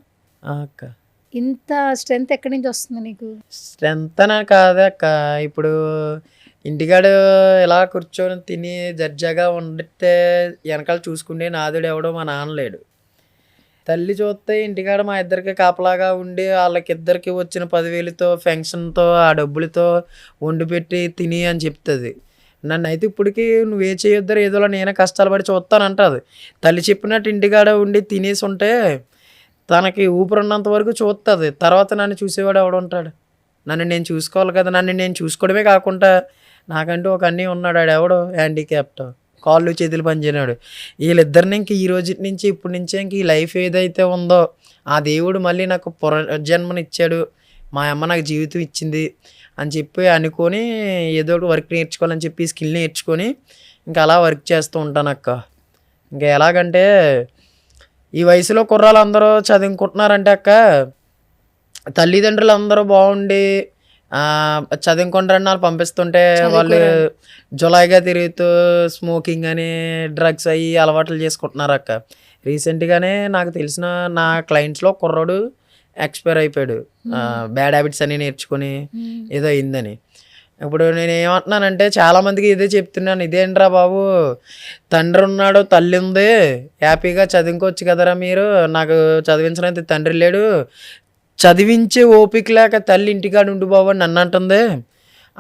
అక్క ఇంత స్ట్రెంగ్త్ ఎక్కడి నుంచి వస్తుంది నీకు? స్ట్రెంత్ అని కాదు అక్క, ఇప్పుడు ఇంటికాడ ఇలా కూర్చొని తిని దర్జాగా ఉండితే వెనకాల చూసుకుంటే నాదుడు ఎవడో మా నాన్న లేడు. తల్లి చూస్తే ఇంటికాడ మా ఇద్దరికి కాపలాగా ఉండి వాళ్ళకిద్దరికి వచ్చిన 10,000తో ఫెన్షన్తో ఆ డబ్బులతో వండి పెట్టి తిని అని చెప్తుంది. నన్ను అయితే ఇప్పటికీ నువ్వే చేయొద్దరు ఏదోలా నేనే కష్టాలు పడి చూస్తానంటుంది. తల్లి చెప్పినట్టు ఇంటికాడ ఉండి తినేసి ఉంటే తనకి ఊపిరిన్నంత వరకు చూస్తుంది. తర్వాత నన్ను చూసేవాడు ఎవడుంటాడు? నన్ను నేను చూసుకోవాలి కదా. నన్ను నేను చూసుకోవడమే కాకుండా నాకంటూ ఒక అన్నీ ఉన్నాడు. ఆడు ఎవడో హ్యాండిక్యాప్ట్, కాళ్ళు చేతులు పనిచేయనాడు. వీళ్ళిద్దరిని ఇంక ఈ రోజు నుంచి ఇప్పటి నుంచే ఇంక ఈ లైఫ్ ఏదైతే ఉందో ఆ దేవుడు మళ్ళీ నాకు పునర్జన్మనిచ్చాడు, మా అమ్మ నాకు జీవితం ఇచ్చింది అని చెప్పి అనుకొని ఏదో ఒకటి వర్క్ నేర్చుకోవాలని చెప్పి స్కిల్ నేర్చుకొని ఇంకా అలా వర్క్ చేస్తూ ఉంటాను అక్క. ఇంకా ఎలాగంటే ఈ వయసులో కుర్రాళ్ళు అందరూ చదువుకుంటున్నారంటే అక్క, తల్లిదండ్రులు అందరూ బాగుండి చదువుకుంటారని వాళ్ళు పంపిస్తుంటే వాళ్ళు జులాయిగా తిరుగుతూ స్మోకింగ్ అని డ్రగ్స్ అయ్యి అలవాట్లు చేసుకుంటున్నారు అక్క. రీసెంట్గానే నాకు తెలిసిన నా క్లయింట్స్లో కుర్రాడు ఎక్స్పైర్ అయిపోయాడు, బ్యాడ్ హ్యాబిట్స్ అని నేర్చుకొని ఏదో అయిందని. ఇప్పుడు నేను ఏమంటున్నానంటే చాలామందికి ఇదే చెప్తున్నాను, ఇదేంట్రా బాబు, తండ్రి ఉన్నాడు తల్లి ఉంది, హ్యాపీగా చదువుకోవచ్చు కదరా మీరు, నాకు చదివించడానికి తండ్రి లేడు, చదివించే ఓపిక లేక తల్లి ఇంటికాడ ఉండి బాబు అని నన్ను అంటుంది.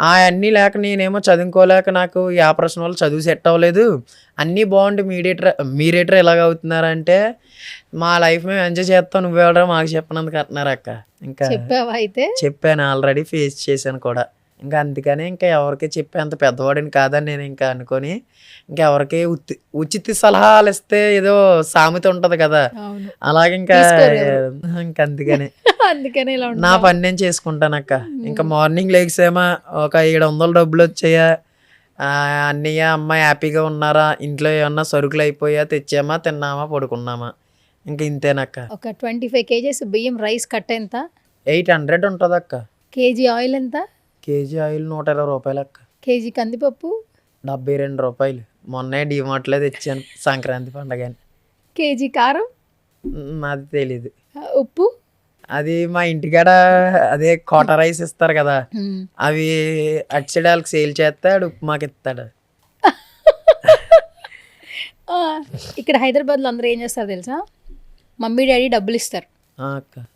అన్నీ లేక నేనేమో చదువుకోలేక నాకు ఈ ఆపరేషన్ వల్ల చదువు సెట్ అవ్వలేదు, అన్నీ బాగుండి మీరేటర్ ఎలాగ అవుతున్నారంటే మా లైఫ్ మేము ఎంజాయ్ చేస్తాం, నువ్వెవడరా మాకు చెప్పినందుకు అంటున్నారు అక్క. ఇంకా చెప్పాను, ఆల్రెడీ ఫేస్ చేశాను కూడా. ఇంకా అందుకని ఇంకా ఎవరికి చెప్పేంత పెద్దవాడిని కాదని నేను ఇంకా అనుకొని ఇంకెవరికి ఉచిత సలహాలు ఇస్తే ఏదో సామెత ఉంటది కదా, అలాగే ఇంకా అందుకని నా పని నేను చేసుకుంటాను అక్క. ఇంకా మార్నింగ్ లేచేమా ఒక 700 డబ్బులు వచ్చాయా, అన్నయ్య అమ్మ హ్యాపీగా ఉన్నారా, ఇంట్లో ఏమన్నా సరుకులు అయిపోయా తెచ్చామా తిన్నామా పడుకున్నామా, ఇంకా ఇంతేనక్క. ఒక 25 kgs బియ్యం రైస్ కట్ట ఎంత? 800 ఉంటుంది అక్క. కేజీ ఆయిల్ ఎంత? కేజీ ఆయిల్ 120 రూపాయలు అక్క. కేజీ కందిపప్పు 72 రూపాయలు. మొన్నే డిమార్ట్లో తెచ్చాను సంక్రాంతి పండగ. కేజీ కారం అది తెలీదు. ఉప్పు అది మా ఇంటికాడ అదే కోట రైస్ ఇస్తారు కదా, అవి అటు సైడ్ వాళ్ళకి సేల్ చేస్తాడు, ఉప్పు మాకు ఇస్తాడు. ఇక్కడ హైదరాబాద్లో అందరూ ఏం చేస్తారు తెలుసా, మమ్మీ డాడీ డబ్బులు ఇస్తారు,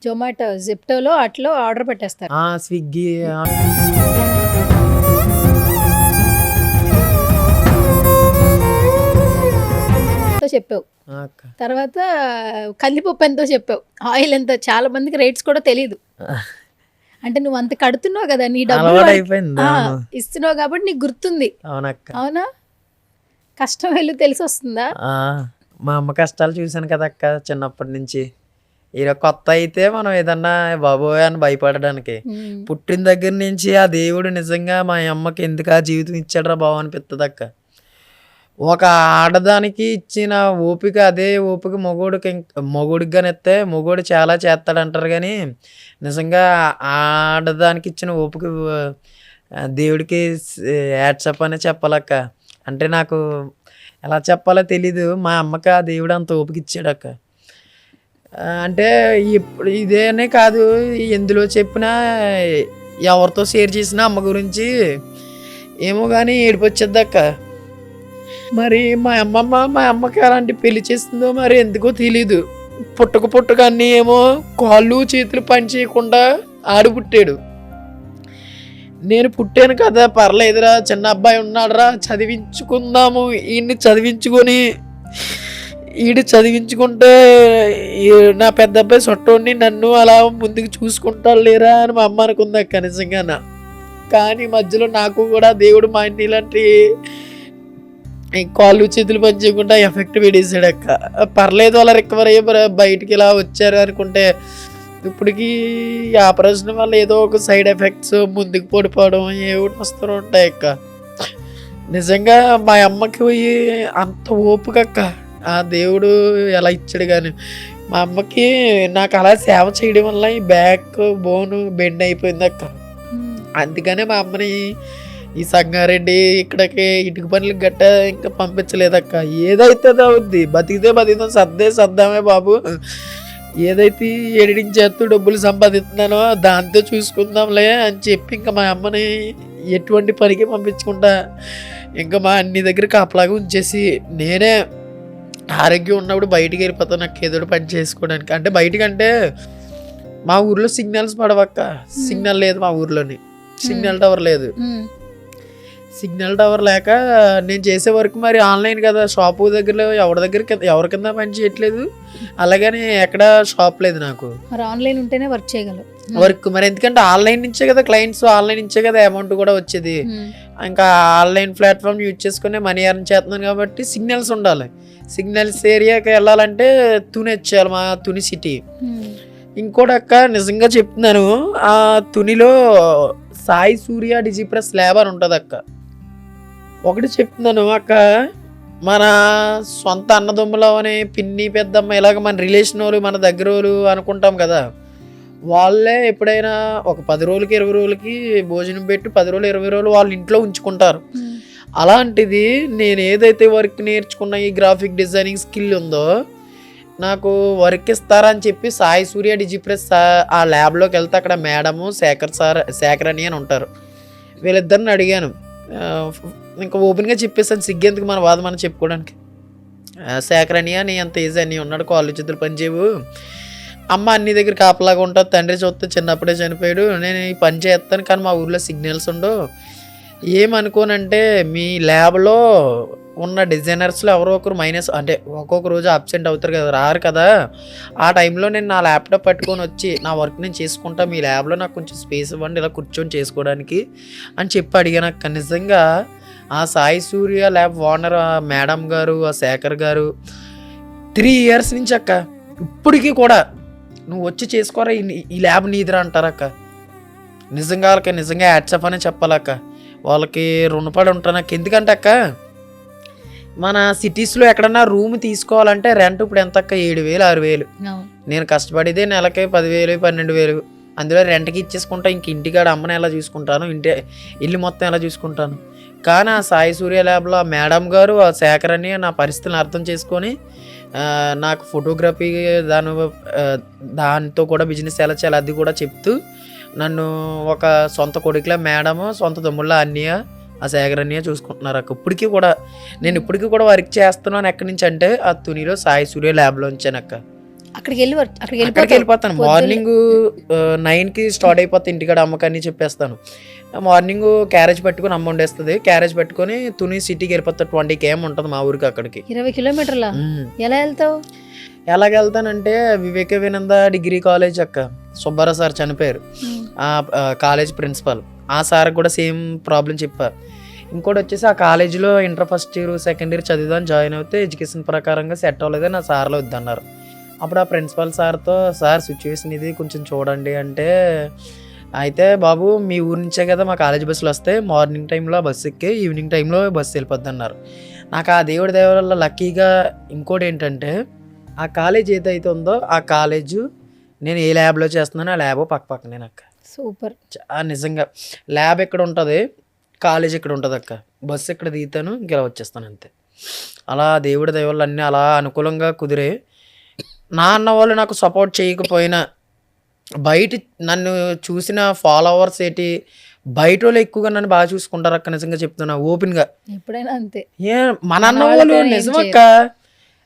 జొమాటో జిప్టోలో అట్లో ఆర్డర్ పెట్టేస్తారు, స్విగ్గీ. చెప్పావు తర్వాత కందిపప్పు ఎంతో చెప్పావు, ఆయిల్ ఎంతో. చాలా మందికి రేట్స్ కూడా తెలీదు. అంటే నువ్వు అంత కడుతున్నావు కదా, నీ డబ్బులు ఇస్తున్నావు కాబట్టి నీకు గుర్తుంది. అవునా? కష్టం వెళ్ళి తెలిసి వస్తుందా? మా అమ్మ కష్టాలు చూసాను కదా అక్క చిన్నప్పటి నుంచి. ఇలా కొత్త అయితే మనం ఏదన్నా బాబోయ్ అని భయపడడానికి, పుట్టిన దగ్గర నుంచి ఆ దేవుడు నిజంగా మా అమ్మకి ఎందుకు ఆ జీవితం ఇచ్చాడరా బాబు అనిపిస్తుంది అక్క. ఒక ఆడదానికి ఇచ్చిన ఓపిక అదే ఓపిక మొగుడికి కానిస్తే మొగుడు చాలా చేస్తాడంటారు, కానీ నిజంగా ఆడదానికి ఇచ్చిన ఓపిక దేవుడికి యాడ్సప్ అనే చెప్పాలక్క. అంటే నాకు ఎలా చెప్పాలో తెలీదు, మా అమ్మకి ఆ దేవుడు అంత ఓపిక ఇచ్చాడక్క. అంటే ఇప్పుడు ఇదేనే కాదు, ఎందులో చెప్పినా ఎవరితో షేర్ చేసినా అమ్మ గురించి ఏమో కానీ ఏడుపు వచ్చేది అక్క. మరి మా అమ్మకి అలాంటి పెళ్లి చేస్తుందో మరి ఎందుకో తెలీదు. పుట్టక అన్నీ ఏమో కాళ్ళు చేతులు పని చేయకుండా ఆడు పుట్టాడు. నేను పుట్టాను కదా, పర్లేదురా, చిన్న అబ్బాయి ఉన్నాడురా, చదివించుకుందాము, ఈయన్ని చదివించుకొని ఈడు చదివించుకుంటే నా పెద్ద అబ్బాయి సొట్టోని నన్ను అలా ముందుకు చూసుకుంటాడు లేరా అని మా అమ్మ అనుకుంది అక్క నిజంగా. కానీ మధ్యలో నాకు కూడా దేవుడు మా ఇంటి ఇలాంటి ఈ కాళ్ళు చేతులు పని చేయకుండా ఎఫెక్ట్ పెట్టేసాడు అక్క. పర్లేదు అలా రికవర్ అయ్యి బయటికి ఇలా వచ్చారు అనుకుంటే ఇప్పటికి ఈ ఆపరేషన్ వల్ల ఏదో ఒక సైడ్ ఎఫెక్ట్స్ ముందుకు పడిపోవడం ఏవి వస్తూ ఉంటాయి అక్క. నిజంగా మా అమ్మకి అంత ఓపిక అక్క ఆ దేవుడు ఎలా ఇచ్చాడు. కానీ మా అమ్మకి నాకు అలా సేవ చేయడం వల్ల ఈ బ్యాక్ బోన్ బెండ్ అయిపోయింది అక్క. అందుకనే మా అమ్మని ఈ సంగారెడ్డి ఇక్కడికి ఇటుక పనులకు గట్ట ఇంకా పంపించలేదక్క. ఏదైతే అవుద్ది, బతికితే సర్దామే బాబు. ఏదైతే ఎడిటింగ్ చేస్తూ డబ్బులు సంపాదిస్తున్నానో దాంతో చూసుకుందాంలే అని చెప్పి ఇంకా మా అమ్మని ఎటువంటి పనికి పంపించకుండా ఇంకా మా అన్ని దగ్గర కాపలాగా ఉంచేసి నేనే ఆరోగ్యం ఉన్నప్పుడు బయటికి వెళ్ళిపోతాను నాకు ఏదో పని చేసుకోవడానికి. అంటే బయటకంటే మా ఊర్లో సిగ్నల్స్ పడవక్క. సిగ్నల్ లేదు మా ఊర్లోని, సిగ్నల్ టవర్ లేదు. సిగ్నల్ టవర్ లేక నేను చేసే వర్క్ మరి ఆన్లైన్ కదా, షాపు దగ్గర ఎవరి కింద పని చేయట్లేదు. అలాగని ఎక్కడ షాప్ లేదు నాకు. మరి ఆన్లైన్ ఉంటేనే వర్క్ చేయగలవు వర్క్ మరి ఎందుకంటే ఆన్లైన్ నుంచే కదా క్లయింట్స్, ఆన్లైన్ నుంచే కదా అమౌంట్ కూడా వచ్చేది. ఇంకా ఆన్లైన్ ప్లాట్ఫామ్ యూజ్ చేసుకుని మనీ ఎర్న్ చేస్తున్నాను కాబట్టి సిగ్నల్స్ ఉండాలి. సిగ్నల్స్ ఏరియాకి వెళ్ళాలంటే తుని వచ్చేయాలి, మా తుని సిటీ. ఇంకోటి అక్క నిజంగా చెప్తున్నాను, ఆ తునిలో సాయి సూర్య డిజిప్రెస్ ల్యాబ్ అని ఉంటుంది అక్క. ఒకటి చెప్తున్నాను అక్క, మన సొంత అన్నదమ్ములు అని పిన్ని పెద్దమ్మ ఇలాగ మన రిలేషన్ వాళ్ళు మన దగ్గర వాళ్ళు అనుకుంటాం కదా, వాళ్ళే ఎప్పుడైనా ఒక 10 రోజులకి 20 రోజులకి భోజనం పెట్టి 10 రోజులు 20 రోజులు వాళ్ళ ఇంట్లో ఉంచుకుంటారు. అలాంటిది నేను ఏదైతే వర్క్ నేర్చుకున్న ఈ గ్రాఫిక్ డిజైనింగ్ స్కిల్ ఉందో నాకు వర్క్ ఇస్తారని చెప్పి సాయి సూర్య డిజిప్రెస్ ఆ ల్యాబ్లోకి వెళ్తే అక్కడ మేడము శేఖర్ అని ఉంటారు. వీళ్ళిద్దరిని అడిగాను, ఇంకా ఓపెన్గా చెప్పేసాను, సిగ్గెందుకు మన వాదం మనం చెప్పుకోవడానికి. శేఖర్ అని అంత ఏజ్ అని ఉన్నాడు, కాళ్ళు చేతులు పని చేయవు, అమ్మ అన్ని దగ్గర కాపలాగా ఉంటుంది, తండ్రి చూస్తే చిన్నప్పుడే చనిపోయాడు, నేను ఈ పని చేస్తాను కానీ మా ఊర్లో సిగ్నల్స్ ఉండవు. ఏమనుకోనంటే మీ ల్యాబ్లో ఉన్న డిజైనర్స్లో ఎవరో ఒకరు మైనస్ అంటే ఒక్కొక్క రోజు అబ్సెంట్ అవుతారు కదా, రారు కదా, ఆ టైంలో నేను నా ల్యాప్టాప్ పట్టుకొని వచ్చి నా వర్క్ నేను చేసుకుంటా, మీ ల్యాబ్లో నాకు కొంచెం స్పేస్ ఇవ్వండి ఇలా కూర్చొని చేసుకోవడానికి అని చెప్పి అడిగాను అక్క. నిజంగా ఆ సాయి సూర్య ల్యాబ్ ఓనర్ ఆ మేడం గారు, ఆ శేఖర్ గారు 3 years నుంచి అక్క ఇప్పటికీ కూడా నువ్వు వచ్చి చేసుకోరా ఈ ల్యాబ్ నీదిరా అంటారక్క. నిజంగా వాళ్ళకి నిజంగా యాడ్సప్ అనే చెప్పాలక్క, వాళ్ళకి రుణపడి ఉంటాను నాకు. ఎందుకంటే అక్క మన సిటీస్లో ఎక్కడన్నా రూమ్ తీసుకోవాలంటే రెంట్ ఇప్పుడు ఎంత అక్క, 7,000 6,000. నేను కష్టపడితే నెలకి 10,000 12,000, అందులో రెంట్కి ఇచ్చేసుకుంటా. ఇంక ఇంటికాడ అమ్మని ఎలా చూసుకుంటాను, ఇల్లు మొత్తం ఎలా చూసుకుంటాను. కానీ ఆ సాయి సూర్య ల్యాబ్లో ఆ మేడం గారు ఆ శేఖర్ అని నా పరిస్థితిని అర్థం చేసుకొని నాకు ఫోటోగ్రఫీ దాంతో కూడా బిజినెస్ ఎలా చేయాలి అది కూడా చెప్తూ నన్ను ఒక సొంత కొడుకులా మేడము, సొంత తమ్ముళ్ళ అన్నయ్య ఆ శేఖర్ అన్నయ్య చూసుకుంటున్నారు అక్క. ఇప్పటికీ కూడా నేను వర్క్ చేస్తున్నాను. ఎక్కడి నుంచి అంటే ఆ తునిలో సాయి సూర్య ల్యాబ్లో ఉంచానక్క. అక్కడికి వెళ్ళిపోతాను. మార్నింగ్ 9కి స్టార్ట్ అయిపోతాను, ఇంటికాడ అమ్మకని చెప్పేస్తాను. మార్నింగ్ క్యారేజ్ పెట్టుకుని అమ్మ వండేస్తుంది, క్యారేజ్ పెట్టుకుని తుని సిటీకి వెళ్ళిపోతా. 20 km ఉంటుంది మా ఊరికి అక్కడికి. 20 కిలోమీటర్ల ఎలా వెళ్తావు? ఎలాగ వెళ్తానంటే వివేకానంద డిగ్రీ కాలేజ్ అక్క, సుబ్బారావు సార్ చనిపోయారు, ఆ కాలేజ్ ప్రిన్సిపల్. ఆ సార్ కూడా సేమ్ ప్రాబ్లం చెప్పారు. ఇంకోటి వచ్చేసి ఆ కాలేజీలో inter first year second year చదివాను, జాయిన్ అవుతే ఎడ్యుకేషన్ ప్రకారంగా సెట్ అవ్వలేదని నా సార్లో వద్దన్నారు. అప్పుడు ఆ ప్రిన్సిపల్ సార్తో సార్ సిచ్యువేషన్ ఇది కొంచెం చూడండి అంటే, అయితే బాబు మీ ఊరి నుంచే కదా మా కాలేజ్ బస్సులు వస్తాయి, మార్నింగ్ టైంలో బస్సు ఎక్కి ఈవినింగ్ టైంలో బస్సు వెళ్ళిపోద్ది అన్నారు. నాకు ఆ దేవుడి దయ వల్ల లక్కీగా ఇంకోటి ఏంటంటే ఆ కాలేజ్ ఏదైతే ఉందో ఆ కాలేజు నేను ఏ ల్యాబ్లో చేస్తున్నానో ఆ ల్యాబ్ పక్కనే అక్క. సూపర్. నిజంగా ల్యాబ్ ఎక్కడ ఉంటుంది, కాలేజ్ ఎక్కడ ఉంటుంది అక్క, బస్సు ఎక్కడ దిగుతాను ఇంకా వచ్చేస్తాను అంతే. అలా దేవుడి దయ వల్ల అన్నీ అలా అనుకూలంగా కుదిరే. నా అన్న వాళ్ళు నాకు సపోర్ట్ చేయకపోయినా బయట నన్ను చూసిన ఫాలోవర్స్ ఏంటి బయట వాళ్ళు ఎక్కువగా నన్ను బాగా చూసుకుంటారు అక్క. నిజంగా చెప్తున్నా ఓపెన్గా, ఎప్పుడైనా అంతే. మన అన్న వాళ్ళు నిజమక్క.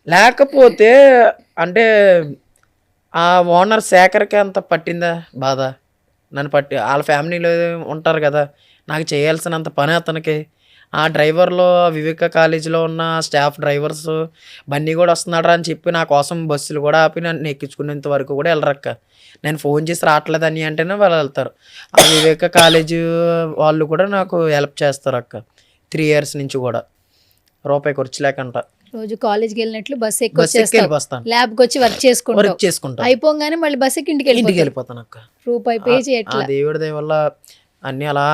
లేకపోతే అంటే ఆ ఓనర్ శేఖర్కి అంత పట్టిందా బాధ, నన్ను వాళ్ళ ఫ్యామిలీలో ఉంటారు కదా, నాకు చేయాల్సినంత పని అతనికి. ఆ డ్రైవర్లో వివేక కాలేజీలో ఉన్న స్టాఫ్ డ్రైవర్స్ బండి కూడా వస్తున్నాడు అని చెప్పి నా కోసం బస్సులు కూడా ఆపి నన్ను ఎక్కించుకునేంత వరకు కూడా వెళ్ళరక్క. నేను ఫోన్ చేసి రావట్లేదని అంటేనే వాళ్ళు వెళ్తారు. ఆ వివేక కాలేజీ వాళ్ళు కూడా నాకు హెల్ప్ చేస్తారు అక్క 3 years నుంచి కూడా. రూపాయి ఖర్చు లేకంట. రోజు కాలేజ్కి వెళ్ళినట్లు బస్ ఎక్కి బస్ ఎక్కి వచ్చేస్తావు, వెళ్ళిపోతాను, ల్యాబ్కి వచ్చి వర్క్ చేసుకుంటావు, వర్క్ చేసుకుంటా, అయిపోగానే మళ్ళీ బస్ ఎక్కి ఇంటికి ఇంటికి వెళ్ళిపోతావు. వెళ్ళిపోతాను అక్క. రూపాయి పే ఆ చేయట్లా. దేవుడి దయ వల్ల అన్నీ అలా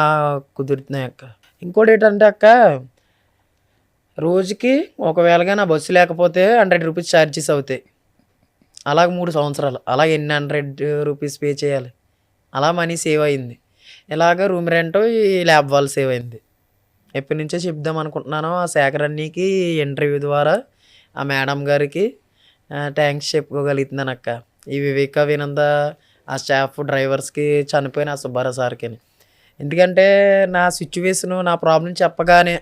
కుదురుతున్నాయి అక్క. ఇంకోటి ఏంటంటే అక్క, రోజుకి ఒకవేళగా నా బస్సు లేకపోతే 100 రూపీస్ ఛార్జెస్ అవుతాయి. అలాగ 3 సంవత్సరాలు, అలా ఎన్ని 100 రూపీస్ పే చేయాలి, అలా మనీ సేవ్ అయింది. ఇలాగ రూమ్ రెంట్, ఈ ల్యాబ్ వాళ్ళు సేవ్ అయింది. ఎప్పటి నుంచో చెప్దాం అనుకుంటున్నాను. ఆ శేఖర్ అన్నీకి ఇంటర్వ్యూ ద్వారా ఆ మేడం గారికి థ్యాంక్స్ చెప్పుకోగలుగుతున్నాను అక్క. ఈ వివేక వినంద ఆ స్టాఫ్ డ్రైవర్స్కి, చనిపోయిన ఆ సుబ్బారావు సార్కి. ఎందుకంటే నా సిచ్యువేషను, నా ప్రాబ్లం చెప్పగానే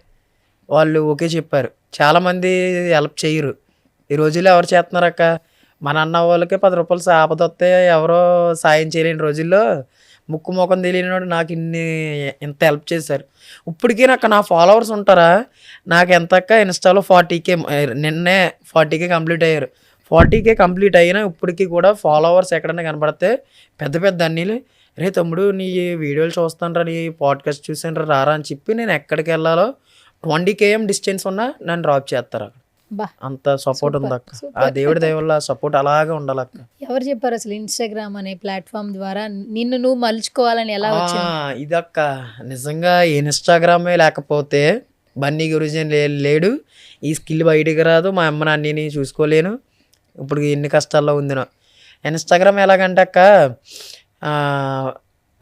వాళ్ళు ఓకే చెప్పారు. చాలామంది హెల్ప్ చేయరు ఈ రోజుల్లో. ఎవరు చేస్తున్నారు అక్క? మన అన్న వాళ్ళకి 10 రూపాయలు ఆపద వస్తే ఎవరో సాయం చేయలేని రోజుల్లో ముక్కు ముఖం తెలియనివాడు నాకు ఇంత హెల్ప్ చేశారు. ఇప్పటికీ నాకు నా ఫాలోవర్స్ ఉంటారా? నాకు ఎంత అక్క, ఇన్స్టాలో 40K, నిన్నే 40K కంప్లీట్ అయ్యారు. 40K కంప్లీట్ అయినా ఇప్పటికీ కూడా ఫాలోవర్స్ ఎక్కడైనా కనబడితే పెద్ద పెద్ద అన్నీలు, రే తమ్ముడు నీ వీడియోలు చూస్తాను, నీ పాడ్కాస్ట్ చూసాను రారా అని చెప్పి నేను ఎక్కడికి వెళ్ళాలో 20 km డిస్టెన్స్ ఉన్నా నన్ను డ్రాప్ చేస్తారు అక్కడ. బా, అంత సపోర్ట్ ఉంది అక్క. సూపర్. ఆ దేవుడి దయ వల్ల సపోర్ట్ అలాగే ఉండాలి అక్క. ఎవరు చెప్పారు అసలు ఇన్స్టాగ్రామ్ అనే ప్లాట్ఫామ్ ద్వారా నిన్ను నువ్వు మలుచుకోవాలని ఎలా వచ్చింది? ఇదక్క నిజంగా ఇన్స్టాగ్రామే లేకపోతే బన్నీ గురించి లేడు, ఈ స్కిల్ బయటికి రాదు, మా అమ్మ నాన్నని చూసుకోలేను, ఇప్పుడు ఎన్ని కష్టాల్లో ఉంది నా. ఇన్స్టాగ్రామ్ ఎలాగంటే అక్క,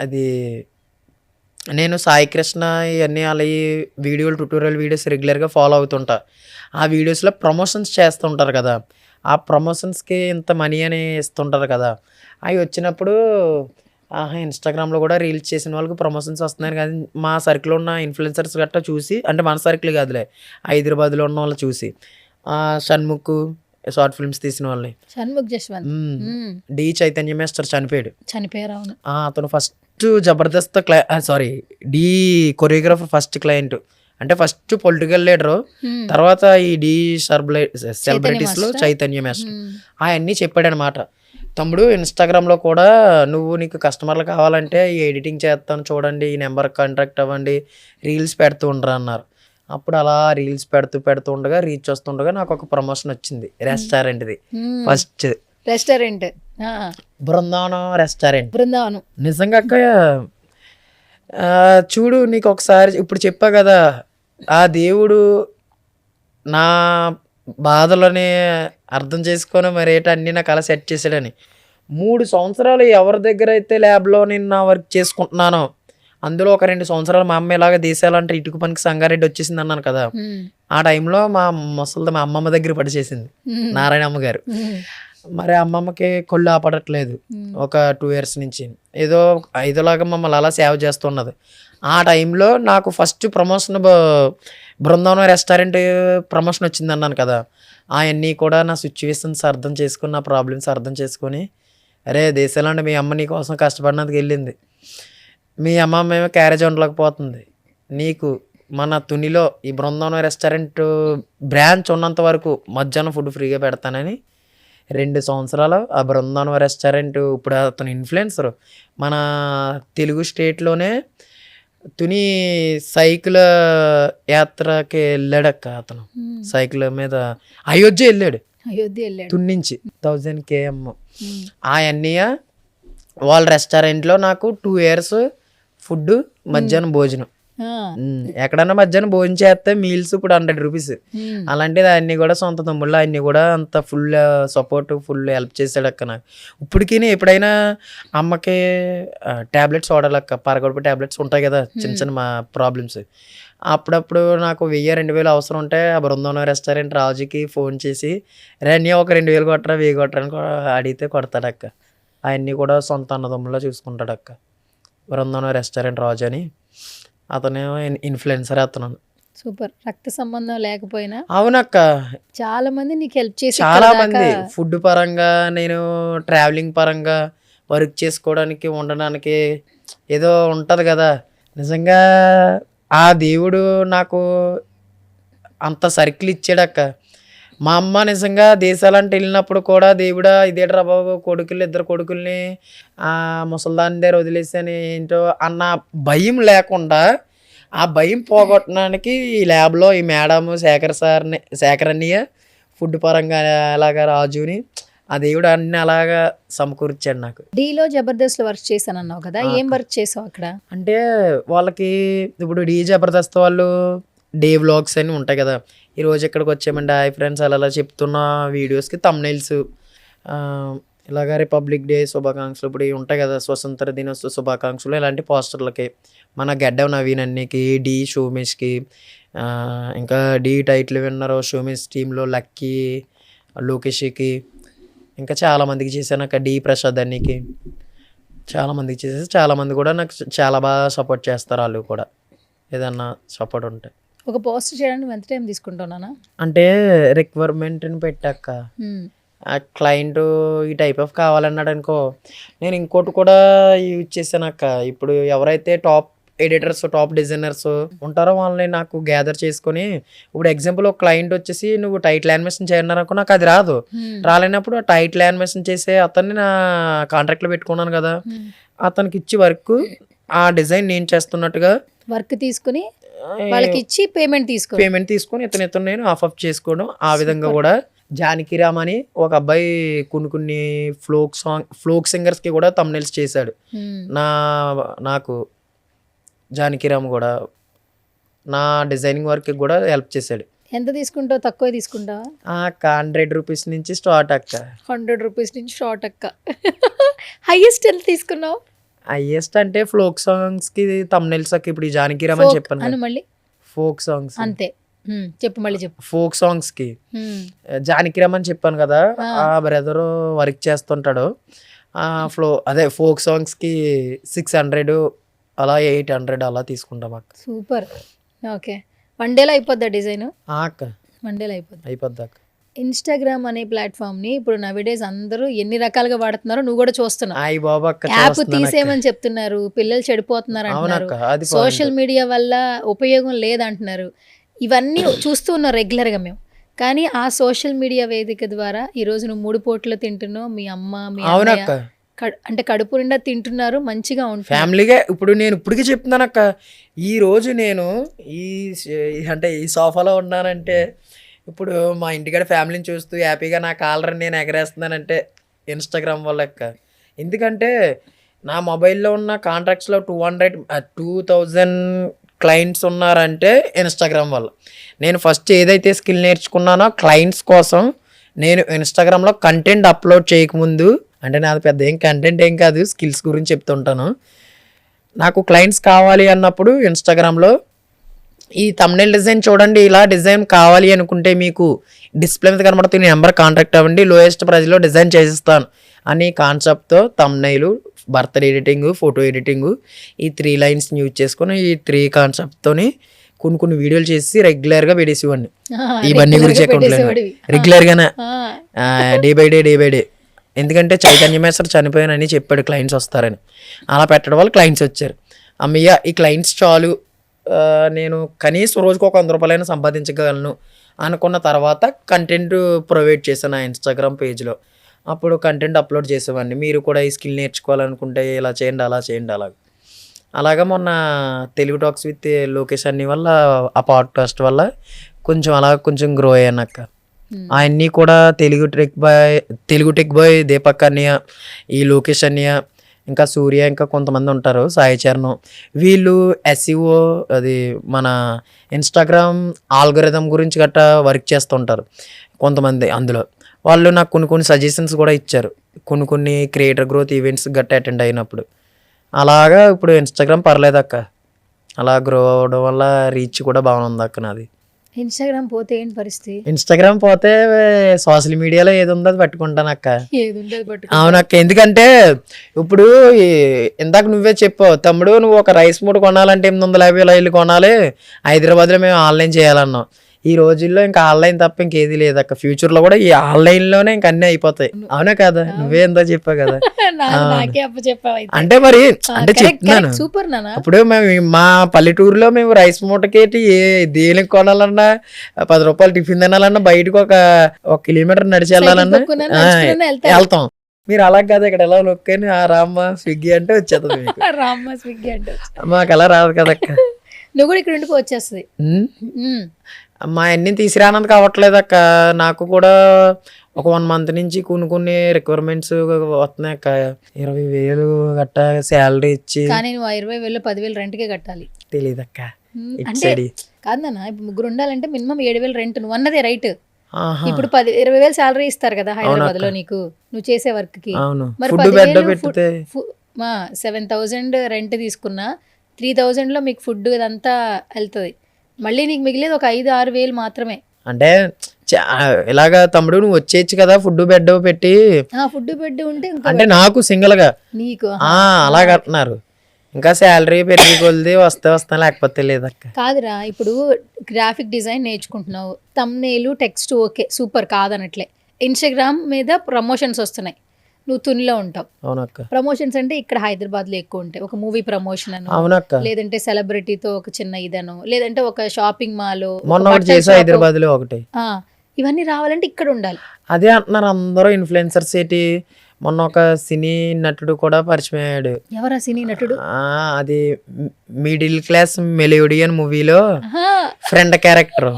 అది నేను సాయి కృష్ణ ఇవన్నీ అలా వీడియోలు, ట్యూటోరియల్ వీడియోస్ రెగ్యులర్గా ఫాలో అవుతుంటా. ఆ వీడియోస్లో ప్రమోషన్స్ చేస్తుంటారు కదా, ఆ ప్రమోషన్స్కి ఇంత మనీ అని ఇస్తుంటారు కదా. అవి వచ్చినప్పుడు ఇన్స్టాగ్రామ్లో కూడా రీల్స్ చేసిన వాళ్ళకి ప్రమోషన్స్ వస్తున్నాయి. కానీ మా సర్కిల్లో ఉన్న ఇన్ఫ్లుయెన్సర్స్ గట్టా చూసి, అంటే మన సర్కిల్ కాదులే, హైదరాబాద్లో ఉన్న వాళ్ళు చూసి, షణ్ముఖ్ షార్ట్ ఫిల్మ్స్ తీసిన వాళ్ళని, షణ్ముఖ్ జశ్వంత్ డి చైతన్య మాస్టర్ చనిపోయారు. అవును. అతను first Jabardasth Dhee choreographer, first client, అంటే ఫస్ట్ పొలిటికల్ లీడరు, తర్వాత ఈ డి సెలబ్రిటీస్లో చైతన్య మాస్టర్. అవన్నీ చెప్పాడు అనమాట. తమ్ముడు ఇన్స్టాగ్రామ్లో కూడా నీకు కస్టమర్లు కావాలంటే ఈ ఎడిటింగ్ చేస్తాను చూడండి, ఈ నెంబర్ కాంటాక్ట్ అవ్వండి, రీల్స్ పెడుతూ ఉండరు అన్నారు. అప్పుడు అలా రీల్స్ పెడుతూ ఉండగా, రీచ్ వస్తుండగా నాకు ఒక ప్రమోషన్ వచ్చింది రెస్టారెంట్ది. First restaurant Brindavanam restaurant. Brindavanam నిజంగా అక్క, చూడు నీకు ఒకసారి ఇప్పుడు చెప్పా కదా, ఆ దేవుడు నా బాధలని అర్థం చేసుకొని మరి అన్నీ నాకు అలా సెట్ చేశాడని. 3 సంవత్సరాలు ఎవరి దగ్గర అయితే ల్యాబ్లో నేను నా వర్క్ చేసుకుంటున్నానో, అందులో ఒక 2 సంవత్సరాలు మా అమ్మ ఇలాగ దేశాలంటే ఇటుక పనికి సంగారెడ్డి వచ్చేసింది అన్నాను కదా, ఆ టైంలో మా అమ్మమ్మ దగ్గర పడిచేసింది నారాయణమ్మ గారు. మరి అమ్మమ్మకి కొళ్ళు ఆపడట్లేదు ఒక 2 years నుంచి, ఏదో ఐదులాగా మమ్మల్ని అలా సేవ చేస్తున్నది. ఆ టైంలో నాకు first promotion Brindavanam restaurant promotion వచ్చింది అన్నాను కదా. అవన్నీ కూడా నా సిచ్యువేషన్స్ అర్థం చేసుకుని, నా ప్రాబ్లమ్స్ అర్థం చేసుకొని, అరే దేశాలంటే మీ అమ్మ నీ కోసం కష్టపడినందుకు వెళ్ళింది, మీ అమ్మ మేము క్యారేజ్ ఉండలేకపోతుంది, నీకు మన తునిలో ఈ బృందావనం రెస్టారెంట్ బ్రాంచ్ ఉన్నంత వరకు మధ్యాహ్నం ఫుడ్ ఫ్రీగా పెడతానని 2 సంవత్సరాలు ఆ బృందావనం రెస్టారెంట్. ఇప్పుడు అతను ఇన్ఫ్లుయెన్సర్, మన తెలుగు స్టేట్లోనే తుని సైకిల్ యాత్రకి వెళ్ళాడక్క. అతను సైకిల్ మీద అయోధ్య వెళ్ళాడు తుని నుంచి 1000 km. ఆ అన్నయ్య వాళ్ళ రెస్టారెంట్లో నాకు 2 years ఫుడ్, మధ్యాహ్నం భోజనం. ఎక్కడన్నా మధ్యాహ్నం భోజనం చేస్తే మీల్స్ ఇప్పుడు 100 రూపీస్. అలాంటిది అన్ని కూడా సొంత తమ్ముళ్ళు, అన్ని కూడా అంత ఫుల్ సపోర్ట్, ఫుల్ హెల్ప్ చేశాడు అక్క నాకు. ఇప్పటికీ ఎప్పుడైనా అమ్మకి ట్యాబ్లెట్స్ వాడాలక్క, పరగడుపు ట్యాబ్లెట్స్ ఉంటాయి కదా, చిన్న చిన్న మా ప్రాబ్లమ్స్, అప్పుడప్పుడు నాకు 1000-2000 అవసరం ఉంటే ఆ బృందావనం రెస్టారెంట్ రాజుకి ఫోన్ చేసి, రేణి ఒక 2000 కొట్టరా 1000 కొట్టరా అని అడిగితే కొడతాడక్క. అవన్నీ కూడా సొంత అన్నదమ్ముల్లో చూసుకుంటాడు అక్క. బృందావనం రెస్టారెంట్ రాజు అని అతనేమో ఇన్ఫ్లుయెన్సర్. అతను సూపర్. రక్త సంబంధం లేకపోయినా అవునక్క, చాలా మంది నీకు హెల్ప్ చేసి, చాలా మంది ఫుడ్ పరంగా, నేను ట్రావెలింగ్ పరంగా, వర్క్ చేసుకోవడానికి, ఉండడానికి ఏదో ఉంటుంది కదా. నిజంగా ఆ దేవుడు నాకు అంత సర్కిల్ ఇచ్చాడక్క. మా అమ్మ నిజంగా దేశాలంటే వెళ్ళినప్పుడు కూడా, దేవుడా ఇదేట్రా బాబు, కొడుకులు 2 కొడుకుల్ని ముసల్దాని దగ్గర వదిలేసాను ఏంటో అన్న భయం లేకుండా ఆ భయం పోగొట్టడానికి ఈ ల్యాబ్లో ఈ మేడం శేఖర్ అన్నయ్య ఫుడ్ పరంగా అలాగా రాజుని ఆ దేవుడు అన్ని అలాగా సమకూర్చాడు నాకు. డీలో జబర్దస్త్ లో వర్క్ చేశాను అన్నావు కదా, ఏం వర్క్ చేసావు అక్కడ? అంటే వాళ్ళకి ఇప్పుడు డీ జబర్దస్త్ వాళ్ళు డే వ్లాగ్స్ అని ఉంటాయి కదా, ఈరోజు ఇక్కడికి వచ్చామండి హాయ్ ఫ్రెండ్స్ అలా చెప్తున్న వీడియోస్కి తమ్నైల్స్ ఇలాగ రిపబ్లిక్ డే శుభాకాంక్షలు ఇప్పుడు ఇవి ఉంటాయి కదా, స్వతంత్ర దినోత్సవ శుభాకాంక్షలు, ఇలాంటి పోస్టర్లకి మన గడ్డ నవీన్ అన్నికి, డి షోమేష్కి, ఇంకా డి టైటిల్ విన్నర్ షోమేష్ టీంలో లక్కీ లోకేష్కి, ఇంకా చాలామందికి చేశాను అక్కడ డి ప్రసాద్ అన్నికి, చాలామందికి చేసేసి చాలామంది కూడా నాకు చాలా బాగా సపోర్ట్ చేస్తారు. వాళ్ళు కూడా ఏదన్నా సపోర్ట్ ఉంటే. ఒక పోస్ట్ చేయడానికి ఎంత టైం తీసుకుంటున్నానా అంటే రిక్వైర్మెంట్ని పెట్టాక ఆ క్లయింట్ ఈ టైప్ ఆఫ్ కావాలన్నాడు అనుకో, నేను ఇంకోటి కూడా యూజ్ చేశాను అక్క. ఇప్పుడు ఎవరైతే టాప్ ఎడిటర్స్ టాప్ డిజైనర్స్ ఉంటారో వాళ్ళని నాకు గ్యాదర్ చేసుకొని, ఇప్పుడు ఎగ్జాంపుల్ ఒక క్లయింట్ వచ్చేసి నువ్వు టైటిల్ యానిమేషన్ చేయన్నారనుకో, నాకు అది రాదు. రాలేనప్పుడు ఆ టైటిల్ యానిమేషన్ చేసే అతన్ని నా కాంట్రాక్ట్లో పెట్టుకున్నాను కదా, అతనికి ఇచ్చి వర్క్ ఆ డిజైన్ నేను చేస్తున్నట్టుగా వర్క్ తీసుకుని వాళ్ళకి ఇచ్చి పేమెంట్ తీసుకొని ఇతను నేను ఆఫ్ చేసుకోవడం. ఆ విధంగా కూడా జానకిరామ్ అని ఒక అబ్బాయి కొన్ని ఫ్లోక్ సింగర్స్ కి కూడా తమ్నైల్స్ చేశాడు. నాకు జానకిరామ్ కూడా నా డిజైనింగ్ వర్క్ కూడా హెల్ప్ చేశాడు. ఎంత తీసుకుంటావు? తక్కువ తీసుకుంటావా? 100 రూపీస్ నుంచి స్టార్ట్ అక్క. 100 రూపీస్ నుంచి స్టార్ట్ అక్క. హైయెస్ట్ ఎంత తీసుకున్నావు? హైయెస్ట్ అంటే ఫ్లోక్ సాంగ్స్ కి తమ్నైల్స్ అక్క. ఇప్పుడు ఈ జానకిరామ్ అని చెప్పాను, మళ్ళీ ఫోక్ సాంగ్స్ అంతే. చెప్పు మళ్ళీ చెప్పు. ఫోక్ సాంగ్స్ కి జానకిరామ్ అని చెప్పాను కదా, ఆ బ్రదర్ వర్క్ చేస్తుంటాడు. అదే ఫోక్ సాంగ్స్ కి 600 అలా 800 అలా తీసుకుంటాం అక్క. సూపర్. ఓకే, వన్ డేలో అయిపోద్దా డిజైన్? అక్క వన్ డేలో అయిపోద్ది అక్క. ఇన్స్టాగ్రామ్ అనే ప్లాట్ఫామ్ ని ఇప్పుడు నవిడేస్ అందరూ ఎన్ని రకాలుగా వాడుతున్నారో నువ్వు కూడా చూస్తున్నావు. అయ్యి బాబు అక్క, యాప్ తీసేయమని చెప్తున్నారు, పిల్లలు చెడిపోతున్నారు అంటున్నారు, సోషల్ మీడియా వల్ల ఉపయోగం లేదంటున్నారు. ఇవన్నీ చూస్తూ ఉన్నాం రెగ్యులర్ గా మేము. కానీ ఆ సోషల్ మీడియా వేదిక ద్వారా ఈ రోజు నువ్వు 3 పూటలు తింటున్నావు, మీ అమ్మ మీ అన్నయ్య అంటే కడుపు నిండా తింటున్నారు, మంచిగా ఉంటుంది ఫ్యామిలీగా. ఇప్పుడు నేను ఇప్పటికీ చెప్తున్నాను అక్క, ఈ రోజు నేను ఈ సోఫాలో ఉన్నానంటే, ఇప్పుడు మా ఇంటికాడ ఫ్యామిలీని చూస్తూ హ్యాపీగా నా కాలర్ని నేను ఎగరేస్తున్నానంటే ఇన్స్టాగ్రామ్ వల్ల అక్క. ఎందుకంటే నా మొబైల్లో ఉన్న కాంటాక్ట్స్లో 2000 క్లయింట్స్ ఉన్నారంటే ఇన్స్టాగ్రామ్ వల్ల. నేను ఫస్ట్ ఏదైతే స్కిల్ నేర్చుకున్నానో క్లయింట్స్ కోసం, నేను ఇన్స్టాగ్రామ్లో కంటెంట్ అప్లోడ్ చేయకముందు, అంటే నాది పెద్ద కంటెంట్ ఏం కాదు, స్కిల్స్ గురించి చెప్తుంటాను. నాకు క్లయింట్స్ కావాలి అన్నప్పుడు ఇన్స్టాగ్రామ్లో ఈ తమ్నైల్ డిజైన్ చూడండి, ఇలా డిజైన్ కావాలి అనుకుంటే మీకు డిస్ప్లే మీద కనబడుతుంది నెంబర్ కాంటాక్ట్ అవ్వండి, లోయెస్ట్ ప్రైస్లో డిజైన్ చేసిస్తాను అని కాన్సెప్ట్తో thumbnail, birthday editing, photo editing, ఈ 3 లైన్స్ని యూజ్ చేసుకొని ఈ 3 కాన్సెప్ట్తోని కొన్ని వీడియోలు చేసి రెగ్యులర్గా పెట్టేసేవాడిని. ఇవన్నీ గురించి రెగ్యులర్గానే డే బై డే. ఎందుకంటే చైతన్య మేస్టర్ చనిపోయానని చెప్పాడు క్లయింట్స్ వస్తారని, అలా పెట్టడం వల్ల క్లయింట్స్ వచ్చారు. అమ్మయ్య ఈ క్లయింట్స్ చాలు, నేను కనీసం రోజుకు ఒక 100 రూపాయలైనా సంపాదించగలను అనుకున్న తర్వాత కంటెంట్ ప్రొవైడ్ చేశాను నా ఇన్స్టాగ్రామ్ పేజ్లో. అప్పుడు కంటెంట్ అప్లోడ్ చేసేవాడిని, మీరు కూడా ఈ స్కిల్ నేర్చుకోవాలనుకుంటే ఇలా చేయండి అలా చేయండి అలాగా మొన్న తెలుగు టాక్స్ విత్ లోకేష్ అన్ని వల్ల, ఆ పాడ్కాస్ట్ వల్ల కొంచెం గ్రో అయ్యాను అక్క. ఆయన్ని కూడా తెలుగు టెక్ బాయ్ దీపక్ అన్నయ్య, ఈ లోకేష్ అన్నయ్య, ఇంకా సూర్య, ఇంకా కొంతమంది ఉంటారు, సాయి చరణ్, వీళ్ళు SEO అది మన ఇన్స్టాగ్రామ్ ఆల్గరిథం గురించి గట్టా వర్క్ చేస్తుంటారు కొంతమంది. అందులో వాళ్ళు నాకు కొన్ని సజెషన్స్ కూడా ఇచ్చారు, కొన్ని క్రియేటర్ గ్రోత్ ఈవెంట్స్ గట్టా అటెండ్ అయినప్పుడు. అలాగా ఇప్పుడు ఇన్స్టాగ్రామ్ పర్లేదు అక్క, అలా గ్రో అవడం వల్ల రీచ్ కూడా బాగుంది అక్క నాది. ఇన్స్టాగ్రామ్ పోతే ఏంటి పరిస్థితి? ఇన్స్టాగ్రామ్ పోతే సోషల్ మీడియాలో ఏది ఉందో అది పట్టుకుంటాను అక్క. అవునక్క, ఎందుకంటే ఇప్పుడు ఇందాక నువ్వే చెప్పావు తమ్ముడు, నువ్వు ఒక రైస్ మూట కొనాలంటే 850 కొనాలి, హైదరాబాద్లో మేము ఆన్లైన్ చేయాలన్నాం. ఈ రోజుల్లో ఇంకా ఆన్లైన్ తప్ప ఇంకేది లేదక్క. ఫ్యూచర్ లో కూడా ఈ ఆన్లైన్ లోనే ఇంక అన్ని అయిపోతాయి. అవునా కదా, నువ్వే ఎంతో చెప్పావు కదా. అంటే మరి అంటే చెప్తున్నాను, ఇప్పుడు మేము మా పల్లెటూరులో మేము రైస్ మూటకేటి దేనికి కొనాలన్నా 10 రూపాయలు టిఫిన్ తినాలన్నా బయటకు ఒక కిలోమీటర్ నడిచి వెళ్ళాలన్నా వెళ్తాం. మీరు అలా కాదు, ఇక్కడ ఎలా నొక్కని రామ్మ స్విగ్గీ అంటే వచ్చేస్తుంది. మాకు అలా రాదు కదక్క. నువ్వు కూడా ఇక్కడ ఉండిపో వచ్చేస్తుంది. మా అన్ని తీసుకురానందుకు అవ్వట్లేదు అక్క. నాకు కూడా ఒక 1 month నుంచి కొన్ని రిక్వైర్మెంట్స్ వస్తున్నాయి అక్క. 20,000 గట్టా శాలరీ ఇచ్చి. కానీ నువ్వు 20,000 10,000 రెంట్కే కట్టాలి. తెలియదు అక్క. అంటే కాదు నాన్న, ఇప్పుడు ముగ్గురు ఉండాలంటే మినిమం 7,000 రెంట్. నువ్వు అన్నదే రైట్. ఇప్పుడు 20,000 శాలరీ ఇస్తారు కదా హైదరాబాద్ లో నీకు, నువ్వు చేసే వర్క్ కి. మరి 7,000 రెంట్ తీసుకున్నా 3,000 లో మీకు ఫుడ్ ఇదంతా వెళ్తుంది. మళ్ళీ నీకు మిగిలేదు ఒక 5-6 వేలు మాత్రమే. అంటే ఇలాగా తమ్ముడు నువ్వు వచ్చేయచ్చు కదా ఫుడ్ బెడ్ పెట్టి. ఫుడ్ బెడ్ ఉంటే అంటే నాకు సింగిల్ గా నీకు అలాగ అంటున్నారు. ఇంకా శాలరీ పెరిగి కొలిది వస్తే లేకపోతే లేదక్క. కాదురా, ఇప్పుడు గ్రాఫిక్ డిజైన్ నేర్చుకుంటున్నావు, తమ్నేలు టెక్స్ట్ ఓకే సూపర్ కాదనట్లే. ఇన్స్టాగ్రామ్ మీద ప్రమోషన్స్ వస్తున్నాయి, నువ్వు తునిలో ఉంటావు. అవునక్క. ప్రమోషన్స్ అంటే ఇక్కడ హైదరాబాద్ లో ఎక్కువ ఉంటాయి. ఒక మూవీ ప్రమోషన్ అను, అవునక్క, లేదంటే సెలబ్రిటీతో ఒక చిన్న ఇదను, లేదంటే ఒక షాపింగ్ మాల్. మొన్న ఒకటి చేసా హైదరాబాద్ లో ఒకటి. ఇవన్నీ రావాలంటే ఇక్కడ ఉండాలి. అదే అంటున్నారు అందరూ ఇన్ఫ్లుయెన్సర్స్ ఏంటి. మొన్న ఒక సినీ నటుడు కూడా పరిచయం అయ్యాడు. ఎవరా సినీ నటుడు? అది మిడిల్ క్లాస్ మెలోడియన్ మూవీలో friend character.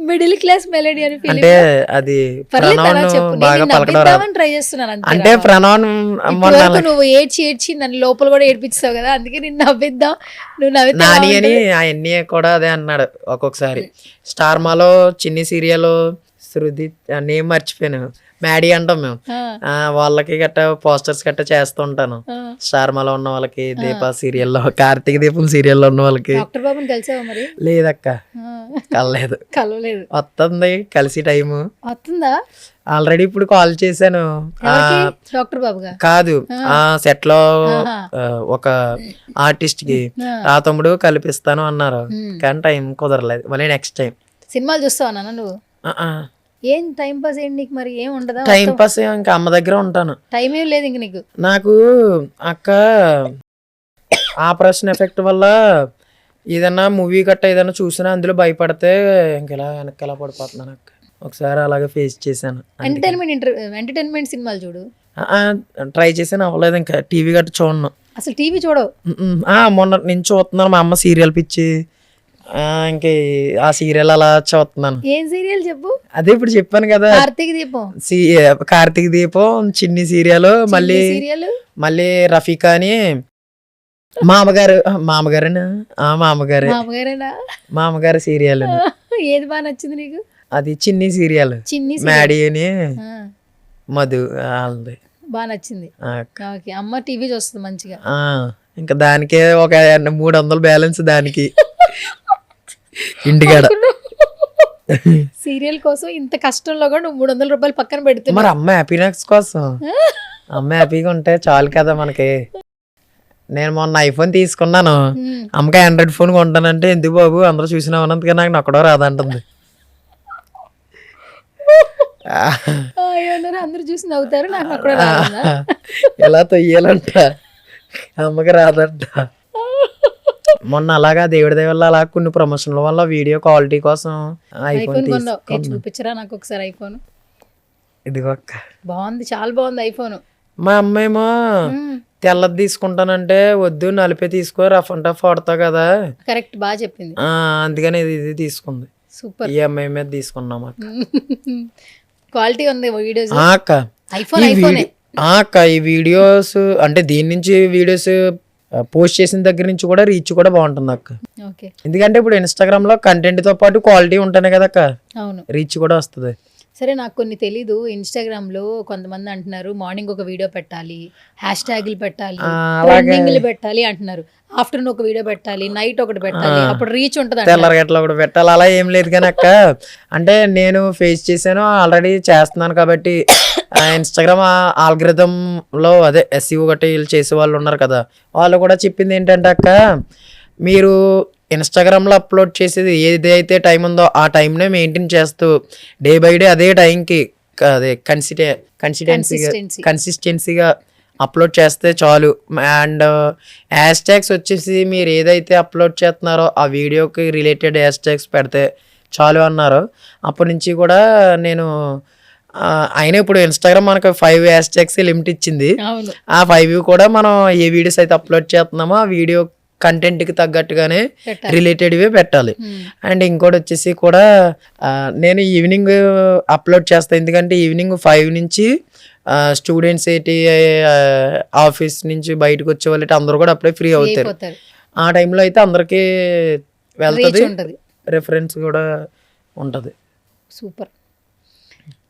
Middle class melody అని అంటే అది బాగా పలకడం ట్రై చేస్తున్నాను. అంటే ప్రణవ్ నువ్వు ఏడ్చి నన్ను లోపల కూడా ఏడ్పించావు కదా, అందుకే నిన్ను నవ్విద్దాం. నువ్వు నాని అని అవన్నీ కూడా అదే అన్నాడు. ఒక్కొక్కసారి స్టార్ మాలో చిన్ని సీరియల్ శృతి నేమ్ మర్చిపోయాను, మ్యాడీ అంటాం మేము. వాళ్ళకి గట్ట పోస్టర్స్ గట్ట చేస్తూ ఉంటాను. స్టార్ మాలో ఉన్న వాళ్ళకి, దీప సీరియల్లో, కార్తీక దీపం సీరియల్లో ఉన్న వాళ్ళకి. డాక్టర్ బాబుని కలిసావా మరి? లేదక్క, కలలేదు. వస్తుంది కలిసి టైము వస్తుందా? ఆల్రెడీ ఇప్పుడు కాల్ చేశాను. డాక్టర్ బాబు కాదు, సెట్ లో ఒక ఆర్టిస్ట్ కి ఆ తమ్ముడు కల్పిస్తాను అన్నారు, కానీ టైం కుదరలేదు. మళ్ళీ నెక్స్ట్ టైం. సినిమాలు చూస్తావా నాన్న నువ్వు? ఏం టైం పాస్ ఏంటి నీకు మరి? ఏం ఉండదా? టైం పాస్ ఇంకా అమ్మ దగ్గర ఉంటాను. టైం ఏం లేదు ఇంక నీకు. నాకు అక్క ఆపరేషన్ ఎఫెక్ట్ వల్ల ఏదన్నా మూవీ గట్ట ఏదైనా చూసినా అందులో భయపడితే ఇంకెలా వెనక్కి పడిపోతున్నాను అక్క. ఒకసారి అలాగే ఫేస్ చేశాను. ఎంటర్టైన్మెంట్ సినిమాలు చూడు. ట్రై చేసాను, అవ్వలేదు. ఇంకా టీవీ గట్ట చూడను. అసలు టీవీ చూడవు? మొన్న నేను చూస్తున్నాను, మా అమ్మ సీరియల్ పిచ్చి. ఇంక ఆ సీరియల్ అలా చూస్తున్నాను. ఏం సీరియల్ చెప్పు? అదే ఇప్పుడు చెప్పాను కదా, కార్తీక దీపం, చిన్ని సీరియల్, మళ్ళీ రఫీకా అని మామగారు సీరియల్. ఏది బాగా నచ్చింది నీకు? అది చిన్ని సీరియల్, మ్యాడీ అని మధు వాళ్ళది బాగా నచ్చింది. అమ్మ టీవీ చూస్తుంది మంచిగా. ఇంకా దానికే ఒక 300 బ్యాలెన్స్ దానికి ఇంటికాడ. సీరియల్ కోసం ఇంత కష్టంలో కూడా నువ్వు 300 రూపాయలు పక్కన పెడుతున్నావు. మరి అమ్మ హ్యాపీనెస్ కోసం, అమ్మ హ్యాపీగా ఉంటే చాలు కదా మనకి. నేను మొన్న ఐఫోన్ తీసుకున్నాను, అమ్మకి ఆండ్రాయిడ్ ఫోన్ కొంటానంటే ఎందుకు బాబు అందరూ చూసినా ఉన్నందుకే నాకు నొక్కడో రాదంటుంది. అందరూ చూసి నవ్వుతారు, నాకు అక్కడ ఎలా తొయ్యాలంట, అమ్మకి రాదంట. మొన్న అలాగా దేవుడి దయ వల్ల అలా కొన్ని ప్రమోషన్ల వల్ల వీడియో క్వాలిటీ కోసం ఐఫోన్ చూపించరా నాకు ఒకసారి ఐఫోన్. ఇదిగో బాగుంది, చాలా బాగుంది ఐఫోన్. మా అమ్మ ఏమో తెల్లది తీసుకుంటానంటే వద్దు నలిపే తీసుకో, రఫ్ అండ్ టఫ్ వాడతావు కదా. కరెక్ట్, బాగా చెప్పింది. అందుకని ఇది తీసుకుంది. సూపర్. ఈఎంఐ మీద తీసుకున్నాం అక్క. క్వాలిటీ ఉంది వీడియోస్. అక్క ఈ వీడియోస్ అంటే దీని నుంచి వీడియోస్ పోస్ట్ చేసిన దగ్గర నుంచి కూడా రీచ్ కూడా బాగుంటుంది అక్క. ఎందుకంటే ఇప్పుడు ఇన్స్టాగ్రామ్ లో కంటెంట్ తో పాటు క్వాలిటీ ఉంటానే కదా అక్క, రీచ్ కూడా వస్తుంది. సరే, నాకు కొన్ని తెలీదు. ఇన్స్టాగ్రామ్ లో కొంతమంది అంటున్నారు మార్నింగ్ ఒక వీడియో పెట్టాలి, హ్యాష్ ట్యాగులు పెట్టాలి, ట్రెండింగ్లు పెట్టాలి అంటున్నారు. ఆఫ్టర్నూన్ ఒక వీడియో పెట్టాలి, నైట్ ఒకటి పెట్టాలి, అప్పుడు రీచ్ ఉంటుంది. తెల్లరగట్ల ఒకటి పెట్టాలి, అలా ఏం లేదు కానీ అక్క. అంటే నేను ఫేస్ చేశాను, ఆల్రెడీ చేస్తున్నాను కాబట్టి. ఇన్స్టాగ్రామ్ ఆల్గరిథం లో అదే ఎస్ఈఓ గట్టి చేసే వాళ్ళు ఉన్నారు కదా, వాళ్ళు కూడా చెప్పింది ఏంటంటే అక్క, మీరు ఇన్స్టాగ్రామ్లో అప్లోడ్ చేసేది ఏదైతే టైం ఉందో ఆ టైంనే మెయింటైన్ చేస్తూ డే బై డే అదే టైంకి అదే కన్సిస్టెన్సీగా అప్లోడ్ చేస్తే చాలు. అండ్ హ్యాష్ ట్యాగ్స్ వచ్చేసి మీరు ఏదైతే అప్లోడ్ చేస్తున్నారో ఆ వీడియోకి రిలేటెడ్ హ్యాష్ ట్యాగ్స్ పెడితే చాలు అన్నారు. అప్పటి నుంచి కూడా నేను అయినా ఇప్పుడు ఇన్స్టాగ్రామ్ మనకు 5 హ్యాష్ ట్యాగ్స్ లిమిట్ ఇచ్చింది. ఆ 5 కూడా మనం ఏ వీడియోస్ అయితే అప్లోడ్ చేస్తున్నామో ఆ వీడియో కంటెంట్కి తగ్గట్టుగానే పెట్టాలి. రిలేటెడ్వే పెట్టాలి. అండ్ ఇంకోటి వచ్చేసి కూడా నేను ఈవినింగ్ అప్లోడ్ చేస్తాను, ఎందుకంటే ఈవినింగ్ 5 నుంచి స్టూడెంట్స్ ఏంటి ఆఫీస్ నుంచి బయటకు వచ్చే వాళ్ళు అందరూ కూడా అప్పుడే ఫ్రీ అవుతారు. అయిపోతారు. ఆ టైంలో అయితే అందరికీ వెళ్తుంది, రీచ్ ఉంటుంది. రెఫరెన్స్ కూడా ఉంటుంది. సూపర్.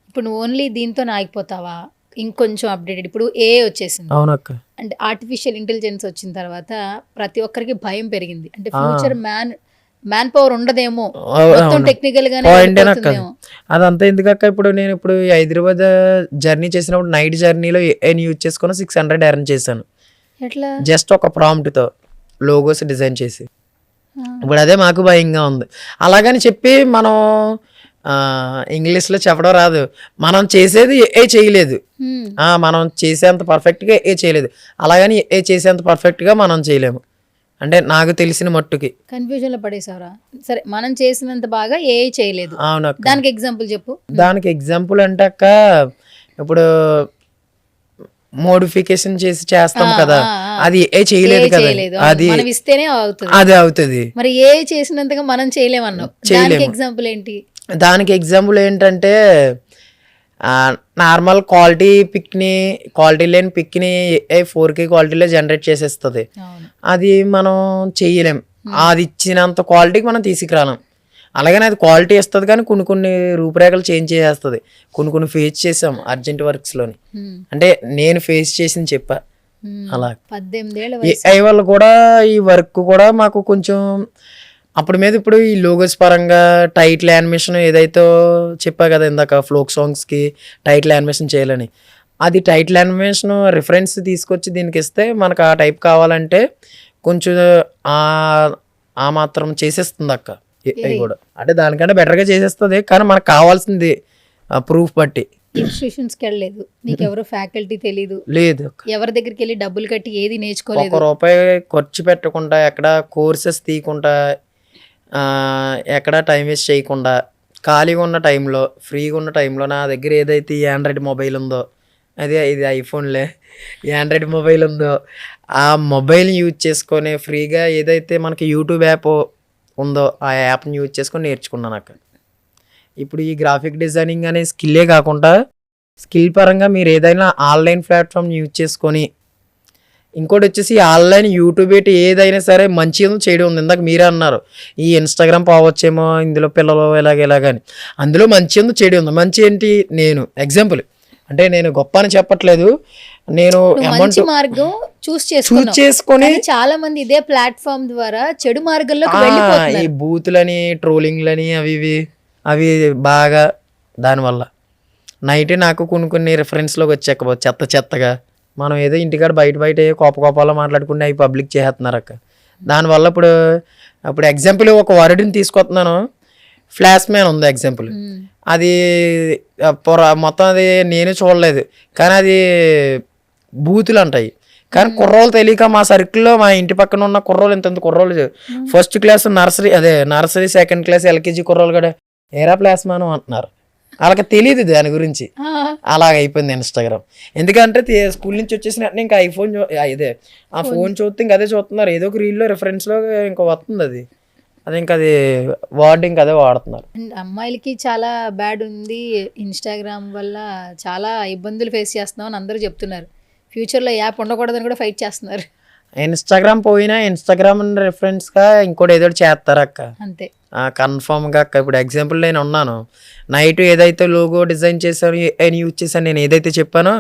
ఇప్పుడు నువ్వు ఓన్లీ దీంతో ఆగిపోతావా? ఇంకొంచెం అప్డేటెడ్ ఇప్పుడు ఏ వచ్చేసింది, అవునక్క. అంటే ఆర్టిఫిషియల్ ఇంటెలిజెన్స్ వచ్చిన తర్వాత ప్రతి ఒక్కరికి భయం పెరిగింది. అంటే ఫ్యూచర్ మ్యాన్ పవర్ ఉండదేమో, మొత్తం టెక్నికల్ గానే పాయింట్ వెళ్ళిపోతుందేమో. అదంతా ఎందుకక్క, ఇప్పుడు నేను హైదరాబాద్ జర్నీ చేసినప్పుడు నైట్ జర్నీలో ఏఐని యూజ్ చేసుకుని 600 ఎర్న్ చేశాను, ఎట్లా? జస్ట్ ఒక ప్రాంప్ట్తో లోగోస్ డిజైన్ చేసి. ఇప్పుడు అదే మాకు భయంగా ఉంది. అలాగని చెప్పి మనం ఇంగ్లీష్లో చెప్పడం రాదు, మనం చేసేది ఏ చేయలేదు, మనం చేసేంత పర్ఫెక్ట్గా ఏ చేయలేదు, అలాగని ఏ చేసేంత పర్ఫెక్ట్గా మనం చేయలేము. అంటే నాకు తెలిసిన మట్టుకి కన్ఫ్యూజన్ లో పడేసావరా? సరే, మనం చేసినంత బాగా ఏ చేయలేదు. అవునక్క. దానికి ఎగ్జాంపుల్ చెప్పు. దానికి ఎగ్జాంపుల్ అంటే అక్క, ఇప్పుడు మోడిఫికేషన్ చేస్తాం కదా, అది ఏ చేయలేదు కదా, అది మనం ఇస్తేనే అవుతుంది, అదే అవుతుంది. మరి ఏ చేసినంతగా మనం చేయలేమన్నావు, దానికి ఎగ్జాంపుల్ ఏంటి? దానికి ఎగ్జాంపుల్ ఏంటంటే నార్మల్ క్వాలిటీ లేని పిక్ని 4K క్వాలిటీలో జనరేట్ చేసేస్తుంది. అది మనం చెయ్యలేం, అది ఇచ్చినంత క్వాలిటీకి మనం తీసుకురాలేం. అలాగని అది క్వాలిటీ ఇస్తుంది కానీ కొన్ని రూపురేఖలు చేంజ్ చేసేస్తుంది. కొన్ని ఫేస్ చేసాం అర్జెంట్ వర్క్స్లోని, అంటే నేను ఫేస్ చేసింది చెప్పా. అలా 18 ఏళ్ళ ఏఐ వల్ల కూడా ఈ వర్క్ కూడా మాకు కొంచెం అప్పుడు మీద ఇప్పుడు ఈ లోగోస్ పరంగా టైటిల్ యానిమేషన్ ఏదైతే చెప్పా కదా ఇందాక, ఫ్లోక్ సాంగ్స్కి టైటిల్ యానిమేషన్ చేయాలని, అది టైటిల్ యానిమేషన్ రిఫరెన్స్ తీసుకొచ్చి దీనికి ఇస్తే మనకు ఆ టైప్ కావాలంటే కొంచెం ఆ మాత్రం చేసేస్తుంది అక్క ఏఐ కూడా. అంటే దానికంటే బెటర్గా చేసేస్తుంది, కానీ మనకు కావాల్సింది ప్రూఫ్ బట్టి. ఇన్స్టిట్యూషన్స్కి వెళ్ళలేదు, నీకు ఎవరు ఫ్యాకల్టీ తెలీదు, లేదు ఎవరి దగ్గరికి వెళ్ళి డబ్బులు కట్టి ఏది నేర్చుకోలేదు, ₹1 ఖర్చు పెట్టకుండా, ఎక్కడ కోర్సెస్ తీయకుండా, ఎక్కడ టైం వేస్ట్ చేయకుండా, ఖాళీగా ఉన్న టైంలో, ఫ్రీగా ఉన్న టైంలో నా దగ్గర ఏదైతే ఈ ఆండ్రాయిడ్ మొబైల్ ఉందో, అదే ఇది ఐఫోన్లే, ఈ ఆండ్రాయిడ్ మొబైల్ ఉందో ఆ మొబైల్ని యూజ్ చేసుకొని ఫ్రీగా ఏదైతే మనకి యూట్యూబ్ యాప్ ఉందో ఆ యాప్ని యూజ్ చేసుకొని నేర్చుకున్నాను అక్క. ఇప్పుడు ఈ గ్రాఫిక్ డిజైనింగ్ అనే స్కిల్లే కాకుండా స్కిల్ పరంగా మీరు ఏదైనా ఆన్లైన్ ప్లాట్ఫామ్ యూజ్ చేసుకొని, ఇంకోటి వచ్చేసి ఆన్లైన్ యూట్యూబ్ ఏదైనా సరే మంచి చేయడం ఉంది. ఇందాక మీరే అన్నారు ఈ ఇన్స్టాగ్రామ్ పోవచ్చేమో ఇందులో పిల్లలు ఇలాగని, అందులో మంచి చేయడం ఉంది. మంచి ఏంటి, నేను ఎగ్జాంపుల్ అంటే నేను గొప్ప అని చెప్పట్లేదు, నేను మంచి మార్గం చూస్ చేసుకొని చాలా మంది ఇదే ప్లాట్ఫామ్ ద్వారా చెడు మార్గంలోకి వెళ్ళిపోతున్నారు. ఈ బూతులని ట్రోలింగ్లని అవి బాగా దానివల్ల నైట్ నాకు కొన్ని రిఫరెన్స్లోకి వచ్చాక చెత్తగా మనం ఏదో ఇంటికాడ బయట కోపాలో మాట్లాడుకుంటే అవి పబ్లిక్ చేస్తున్నారు అక్క. దానివల్ల ఇప్పుడు ఎగ్జాంపుల్ ఒక వర్డ్ని తీసుకొస్తున్నాను, ఫ్లాష్ మ్యాన్ ఉంది ఎగ్జాంపుల్, అది మొత్తం అది నేను చూడలేదు, కానీ అది బూతులు అంటాయి. కానీ కుర్రోలు తెలియక మా సర్కిల్లో మా ఇంటి పక్కన ఉన్న కుర్రోలు ఇంత కుర్రోలు first class nursery second class LKG కుర్రోలు కూడా ఏరా ఫ్లాష్ మ్యాన్ అంటున్నారు, వాళ్ళకి తెలియదు దాని గురించి. అలాగ అయిపోయింది ఇన్స్టాగ్రామ్. ఎందుకంటే స్కూల్ నుంచి వచ్చేసిన ఇంకా ఐఫోన్ ఆ ఫోన్ చూస్తే ఇంకా అదే చూస్తున్నారు, ఏదో ఒక రీల్లో రిఫరెన్స్లో ఇంకా వస్తుంది, అది ఇంకా అది అదే వాడుతున్నారు. అమ్మాయిలకి చాలా బ్యాడ్ ఉంది, ఇన్స్టాగ్రామ్ వల్ల చాలా ఇబ్బందులు ఫేస్ చేస్తున్నాం అని అందరూ చెప్తున్నారు. ఫ్యూచర్లో యాప్ ఉండకూడదని కూడా ఫైట్ చేస్తున్నారు. ఇన్స్టాగ్రామ్ పోయినా ఇన్స్టాగ్రామ్ రిఫరెన్స్గా ఇంకోటి ఏదో చేస్తారు అక్క, అంతే కన్ఫామ్గా అక్క. ఇప్పుడు ఎగ్జాంపుల్ నేను ఉన్నాను, నైట్ ఏదైతే లోగో డిజైన్ చేశాను అని యూజ్ చేశాను, నేను ఏదైతే చెప్పానో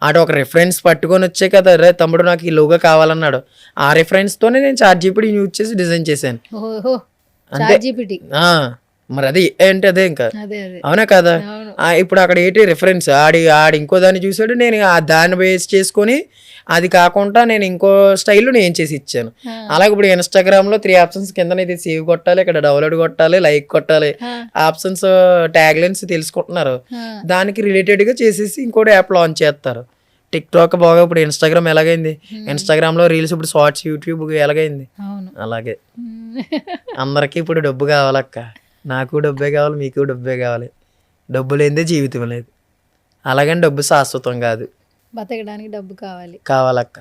అటు ఒక రిఫరెన్స్ పట్టుకొని వచ్చే కదా, రే తమ్ముడు నాకు ఈ లోగో కావాలన్నాడు, ఆ రిఫరెన్స్తోనే నేను ChatGPT యూజ్ చేసి డిజైన్ చేశాను. మరి అది ఏంటి అదే ఇంకా అవునా కదా. ఇప్పుడు అక్కడ ఏంటి రిఫరెన్స్ ఆడి ఇంకో దాన్ని చూసాడు, నేను దాన్ని బేస్ చేసుకొని అది కాకుండా నేను ఇంకో స్టైల్లో నేను చేసి ఇచ్చాను. అలాగే ఇప్పుడు ఇన్స్టాగ్రామ్లో 3 ఆప్షన్స్ కింద ఇది సేవ్ కొట్టాలి, ఇక్కడ డౌన్లోడ్ కొట్టాలి, లైక్ కొట్టాలి, ఆప్షన్స్ ట్యాగ్ లైన్స్ తెలుసుకుంటున్నారు, దానికి రిలేటెడ్గా చేసేసి ఇంకోటి యాప్ లాంచ్ చేస్తారు. టిక్టాక్ బాగా ఇప్పుడు ఇన్స్టాగ్రామ్ ఎలాగైంది, ఇన్స్టాగ్రామ్లో రీల్స్ ఇప్పుడు షార్ట్స్, యూట్యూబ్ ఎలాగైంది, అలాగే అందరికీ ఇప్పుడు డబ్బు కావాలక్క, నాకు డబ్బే కావాలి, మీకు డబ్బే కావాలి, డబ్బు లేనిదే జీవితం లేదు. అలాగని డబ్బు శాశ్వతం కాదు, బతకడానికి డబ్బు కావాలక్క.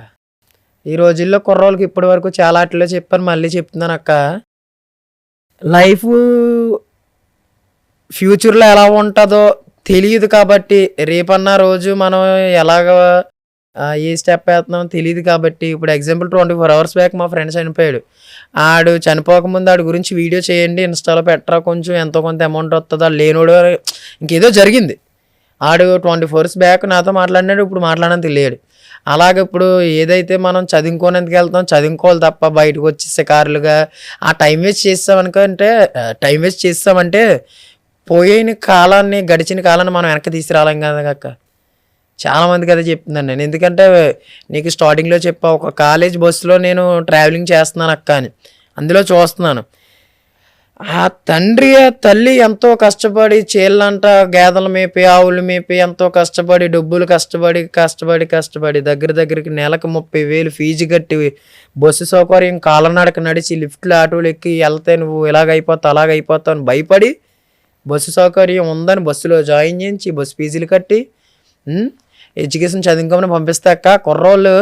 ఈ రోజుల్లో కుర్రోళ్ళకి ఇప్పటి వరకు చాలా అట్లా చెప్పాను, మళ్ళీ చెప్తున్నాను అక్క. లైఫ్ ఫ్యూచర్లో ఎలా ఉంటుందో తెలియదు కాబట్టి, రేపన్న రోజు మనం ఎలాగ ఏ స్టెప్ వేస్తున్నామో తెలియదు కాబట్టి, ఇప్పుడు ఎగ్జాంపుల్ 24 hours బ్యాక్ మా ఫ్రెండ్ చనిపోయాడు. ఆడు చనిపోకముందు ఆడి గురించి వీడియో చేయండి, ఇన్స్టాలో పెట్టరా, కొంచెం ఎంతో కొంత అమౌంట్ వస్తుందా, లేనోడు ఇంకేదో జరిగింది. ఆడు 24 hours బ్యాక్ నాతో మాట్లాడినాడు, ఇప్పుడు మాట్లాడని తెలియడు. అలాగే ఇప్పుడు ఏదైతే మనం చదువుకోనేందుకు వెళ్తాం, చదువుకోవాలి తప్ప బయటకు వచ్చి షికారులుగా ఆ టైం వేస్ట్ చేస్తామంటే పోయిన కాలాన్ని, గడిచిన కాలాన్ని మనం వెనక్కి తీసుకురాలేం కదా అక్క. చాలామందికి అదే చెప్తున్నాను నేను. ఎందుకంటే నీకు స్టార్టింగ్లో చెప్పా, ఒక కాలేజ్ బస్సులో నేను ట్రావెలింగ్ చేస్తున్నాను అక్క అని, అందులో చూస్తున్నాను ఆ తండ్రి ఆ తల్లి ఎంతో కష్టపడి చేళ్ళంట గేదెలు మేపి ఆవులు మేపి ఎంతో కష్టపడి డబ్బులు కష్టపడి దగ్గరికి నెలకు 30,000 ఫీజు కట్టి బస్సు సౌకర్యం కాలనడక నడిచి లిఫ్ట్లు ఆటోలు ఎక్కి వెళ్తే నువ్వు ఇలాగైపోతావు అలాగైపోతావు అని భయపడి బస్సు సౌకర్యం ఉందని బస్సులో జాయిన్ చేయించి బస్సు ఫీజులు కట్టి ఎడ్యుకేషన్ చదువుకోమని పంపిస్తాక కుర్రోళ్ళు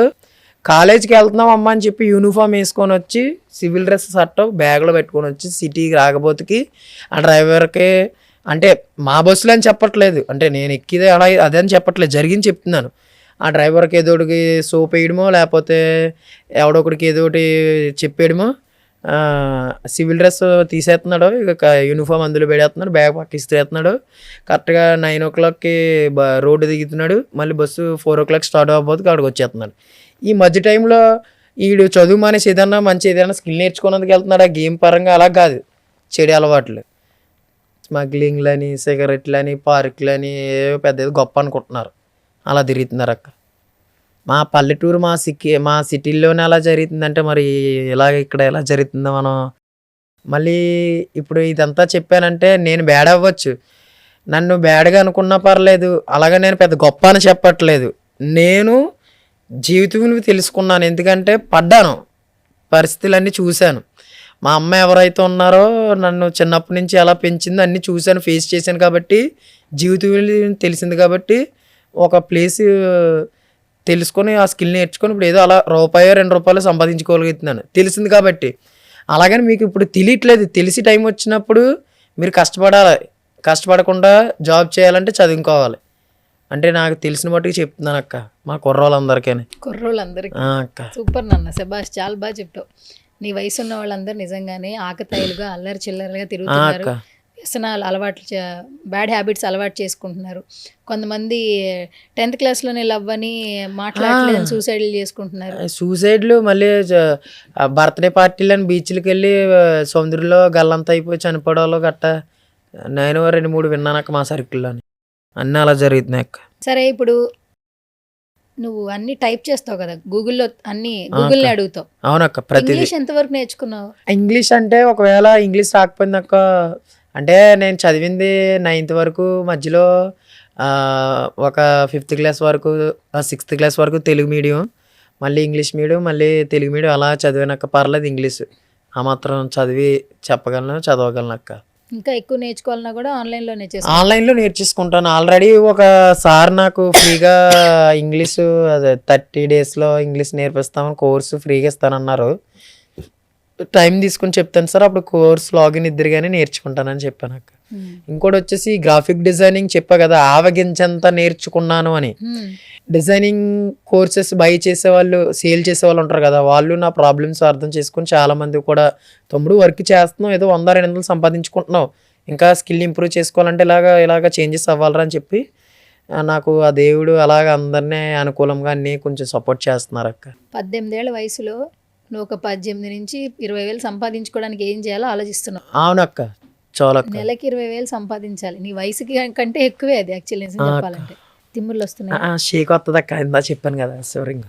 కాలేజీకి వెళ్తున్నాం అమ్మ అని చెప్పి యూనిఫామ్ వేసుకొని వచ్చి సివిల్ డ్రెస్ షర్ట్ బ్యాగ్లో పెట్టుకొని వచ్చి సిటీకి రాకపోతేకి ఆ డ్రైవర్కి, అంటే మా బస్సులో అని చెప్పట్లేదు, అంటే నేను ఎక్కిదే అలా అదే అని చెప్పట్లేదు, జరిగింది చెప్తున్నాను. ఆ డ్రైవర్కి ఏదోటికి సోప్ వేయడమో లేకపోతే ఎవడొకడికి ఏదోటి చెప్పేయడమో, సివిల్ డ్రెస్ తీసేస్తున్నాడు, ఇక యూనిఫామ్ అందులో పెడేస్తున్నాడు, బ్యాగ్ పక్క ఇస్తున్నాడు. కరెక్ట్గా 9 o'clockకి రోడ్డు దిగుతున్నాడు, మళ్ళీ బస్సు 4 o'clock స్టార్ట్ అవ్వబోతుంది, అక్కడికి వచ్చేస్తున్నాడు. ఈ మధ్య టైంలో వీడు చదువు మానేసి ఏదన్నా మంచి ఏదైనా స్కిల్ నేర్చుకున్నందుకు వెళ్తున్నాడు. ఆ గేమ్ పరంగా అలా కాదు, చెడు అలవాట్లు, స్మగ్లింగ్లని, సిగరెట్లని, పార్కులని ఏవో పెద్ద గొప్ప అనుకుంటున్నారు, అలా తిరుగుతున్నారు అక్క. మా పల్లెటూరు మా సిటీల్లోనే అలా జరుగుతుందంటే మరి ఇలాగ ఇక్కడ ఎలా జరుగుతుందో మనం మళ్ళీ ఇప్పుడు ఇదంతా చెప్పానంటే నేను బ్యాడ్ అవ్వచ్చు, నన్ను బ్యాడ్గా అనుకున్నా పర్లేదు, అలాగే నేను పెద్ద గొప్ప అని చెప్పట్లేదు. నేను జీవితం తెలుసుకున్నాను, ఎందుకంటే పడ్డాను, పరిస్థితులన్నీ చూశాను. మా అమ్మ ఎవరైతే ఉన్నారో నన్ను చిన్నప్పటి నుంచి ఎలా పెంచిందో అన్నీ చూశాను, ఫేస్ చేశాను కాబట్టి జీవితం తెలిసింది కాబట్టి ఒక ప్లేస్ తెలుసుకొని ఆ స్కిల్ నేర్చుకొని ఇప్పుడు ఏదో అలా ₹2 సంపాదించుకోగలుగుతున్నాను, తెలిసింది కాబట్టి. అలాగని మీకు ఇప్పుడు తెలియట్లేదు, తెలిసి టైం వచ్చినప్పుడు మీరు కష్టపడాలి, కష్టపడకుండా జాబ్ చేయాలంటే చదువుకోవాలి. అంటే నాకు తెలిసిన మట్టుకు చెప్తున్నాను అక్క, మా కుర్రోళ్ళందరికీ అక్క. సూపర్ నాన్న, శభాష్, చాలా బాగా చెప్పావు. నీ వయసు ఉన్న వాళ్ళందరూ నిజంగానే ఆకతాయిలుగా అల్లరి చిల్లరగా తిరుగుతున్నారు, వ్యసనాలు అలవాట్లు బ్యాడ్ హ్యాబిట్స్ అలవాటు చేసుకుంటున్నారు. కొంతమంది 10th క్లాస్లోనే లవ్ అని మాట్లాడలేదని సూసైడ్లు చేసుకుంటున్నారు. సూసైడ్లు, మళ్ళీ బర్త్డే పార్టీలని బీచ్లకి వెళ్ళి సముద్రంలో గల్లంతా అయిపోయి చనిపోవడాలు గట్ట నేను 2-3 విన్నాను అక్క మా సర్కిల్లోని, అన్నీ అలా జరుగుతున్నాయి అక్క. సరే, ఇప్పుడు నువ్వు అన్ని టైప్ చేస్తావు కదా గూగుల్లో, అన్ని గూగుల్ని అడుగుతావు. అవునక్క. ఇంగ్లీష్ ఎంతవరకు నేర్చుకున్నావు? ఇంగ్లీష్ అంటే ఒకవేళ ఇంగ్లీష్ రాకపోయింది అక్క, అంటే నేను చదివింది 9th వరకు, మధ్యలో ఒక 5th క్లాస్ వరకు 6th క్లాస్ వరకు తెలుగు మీడియం, మళ్ళీ ఇంగ్లీష్ మీడియం, మళ్ళీ తెలుగు మీడియం అలా చదివానక్క. పర్లేదు, ఇంగ్లీష్ ఆ మాత్రం చదివి చదవగలను అక్క. ఇంకా ఎక్కువ నేర్చుకోవాలన్నా కూడా ఆన్లైన్లో నేర్చేసుకుంటాను. ఆల్రెడీ ఒక సార్ నాకు ఫ్రీగా ఇంగ్లీషు 30 daysలో ఇంగ్లీష్ నేర్పిస్తామని కోర్సు ఫ్రీగా ఇస్తానన్నారు. టైం తీసుకుని చెప్తాను సార్, అప్పుడు కోర్స్ లాగిన్ ఇద్దరుగానే నేర్చుకుంటానని చెప్పాను అక్క. ఇంకోటి వచ్చేసి గ్రాఫిక్ డిజైనింగ్ చెప్పా కదా, ఆవగించంత నేర్చుకున్నాను అని. డిజైనింగ్ కోర్సెస్ బై చేసేవాళ్ళు, సేల్ చేసేవాళ్ళు ఉంటారు కదా, వాళ్ళు నా ప్రాబ్లమ్స్ అర్థం చేసుకుని చాలా మంది కూడా, తమ్ముడు వర్క్ చేస్తున్నావు, ఏదో 100-200 సంపాదించుకుంటున్నావు, ఇంకా స్కిల్ ఇంప్రూవ్ చేసుకోవాలంటే ఇలాగ చేంజెస్ అవ్వాలరా అని చెప్పి నాకు ఆ దేవుడు అలాగ అందరినీ అనుకూలంగా అన్నీ కొంచెం సపోర్ట్ చేస్తున్నారు అక్క. 18 ఏళ్ల వయసులో నువ్వు ఒక 18 నుంచి 20,000 సంపాదించుకోవడానికి ఏం చేయాలో ఆలోచిస్తున్నావు. అవునక్క, చాలా. నెలకి 20,000 సంపాదించాలి, నీ వయసుకి కంటే ఎక్కువే అది యాక్చువల్లీ నిజం చెప్పాలంటే. తిమ్ముర్లు వస్తున్నాయి, షేక్ వస్తుంది అక్క, ఇందా చెప్పాను కదా శివరింగ్,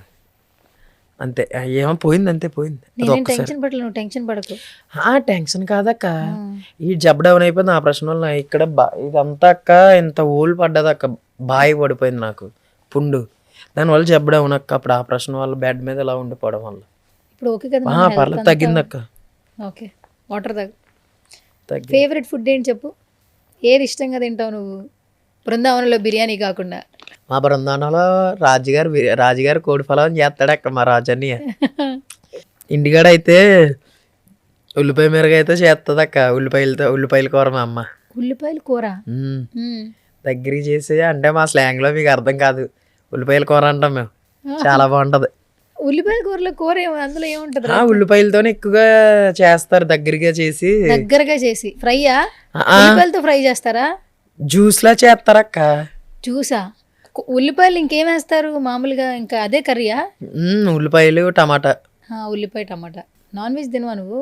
అంతే. ఏమో పోయింది, అంతే పోయింది. టెన్షన్ పడలేదు, నువ్వు టెన్షన్ పడకు. టెన్షన్ కాదక్క, ఈ జబ్ డౌన్ అయిపోయింది ఆ ప్రశ్న వల్ల. ఇక్కడ ఇదంతా అక్క ఇంత ఊళ్ళు పడ్డది అక్క, బాయి పడిపోయింది నాకు పుండు, దానివల్ల జబ్ డౌన్ అక్క. అప్పుడు ఆ ప్రశ్న వల్ల బెడ్ మీద ఇలా ఉండిపోవడం వల్ల ఇప్పుడు ఓకే కదా, పర్లేదు, తగ్గింది అక్క. ఓకే, వాటర్ ఫేవరెట్ ఫుడ్ ఏంటి చెప్పు, ఏది ఇష్టంగా తింటావు నువ్వు? బృందావనంలో బిర్యానీ కాకుండా. మా బృందావనంలో రాజుగారు కోడి పొలం చేస్తాడు అక్క మా రాజన్నయ్య. ఇంటికాడ అయితే ఉల్లిపాయ మిరగ అయితే చేస్తుంది అక్క, ఉల్లిపాయల కూర మా అమ్మ. ఉల్లిపాయల కూర దగ్గరికి చేసి, అంటే మా స్లాంగ్ లో మీకు అర్థం కాదు, ఉల్లిపాయల కూర అంటాం మేము. చాలా బాగుంటది. ఉల్లిపాయల కూరలో కూర అందులో ఏముంటది? ఉల్లిపాయలతోనే ఎక్కువగా చేస్తారు, దగ్గరగా చేసి ఫ్రైయా? ఉల్లిపాయలతో ఫ్రై చేస్తారా? జ్యూస్ లా చేస్తారు అక్క. జ్యూసా? ఉల్లిపాయలు ఇంకేం వేస్తారు మామూలుగా? ఇంకా అదే కర్రీయా? ఉల్లిపాయలు టమాటా. ఉల్లిపాయ టమాటా. నాన్ వెజ్ తినవా నువ్వు?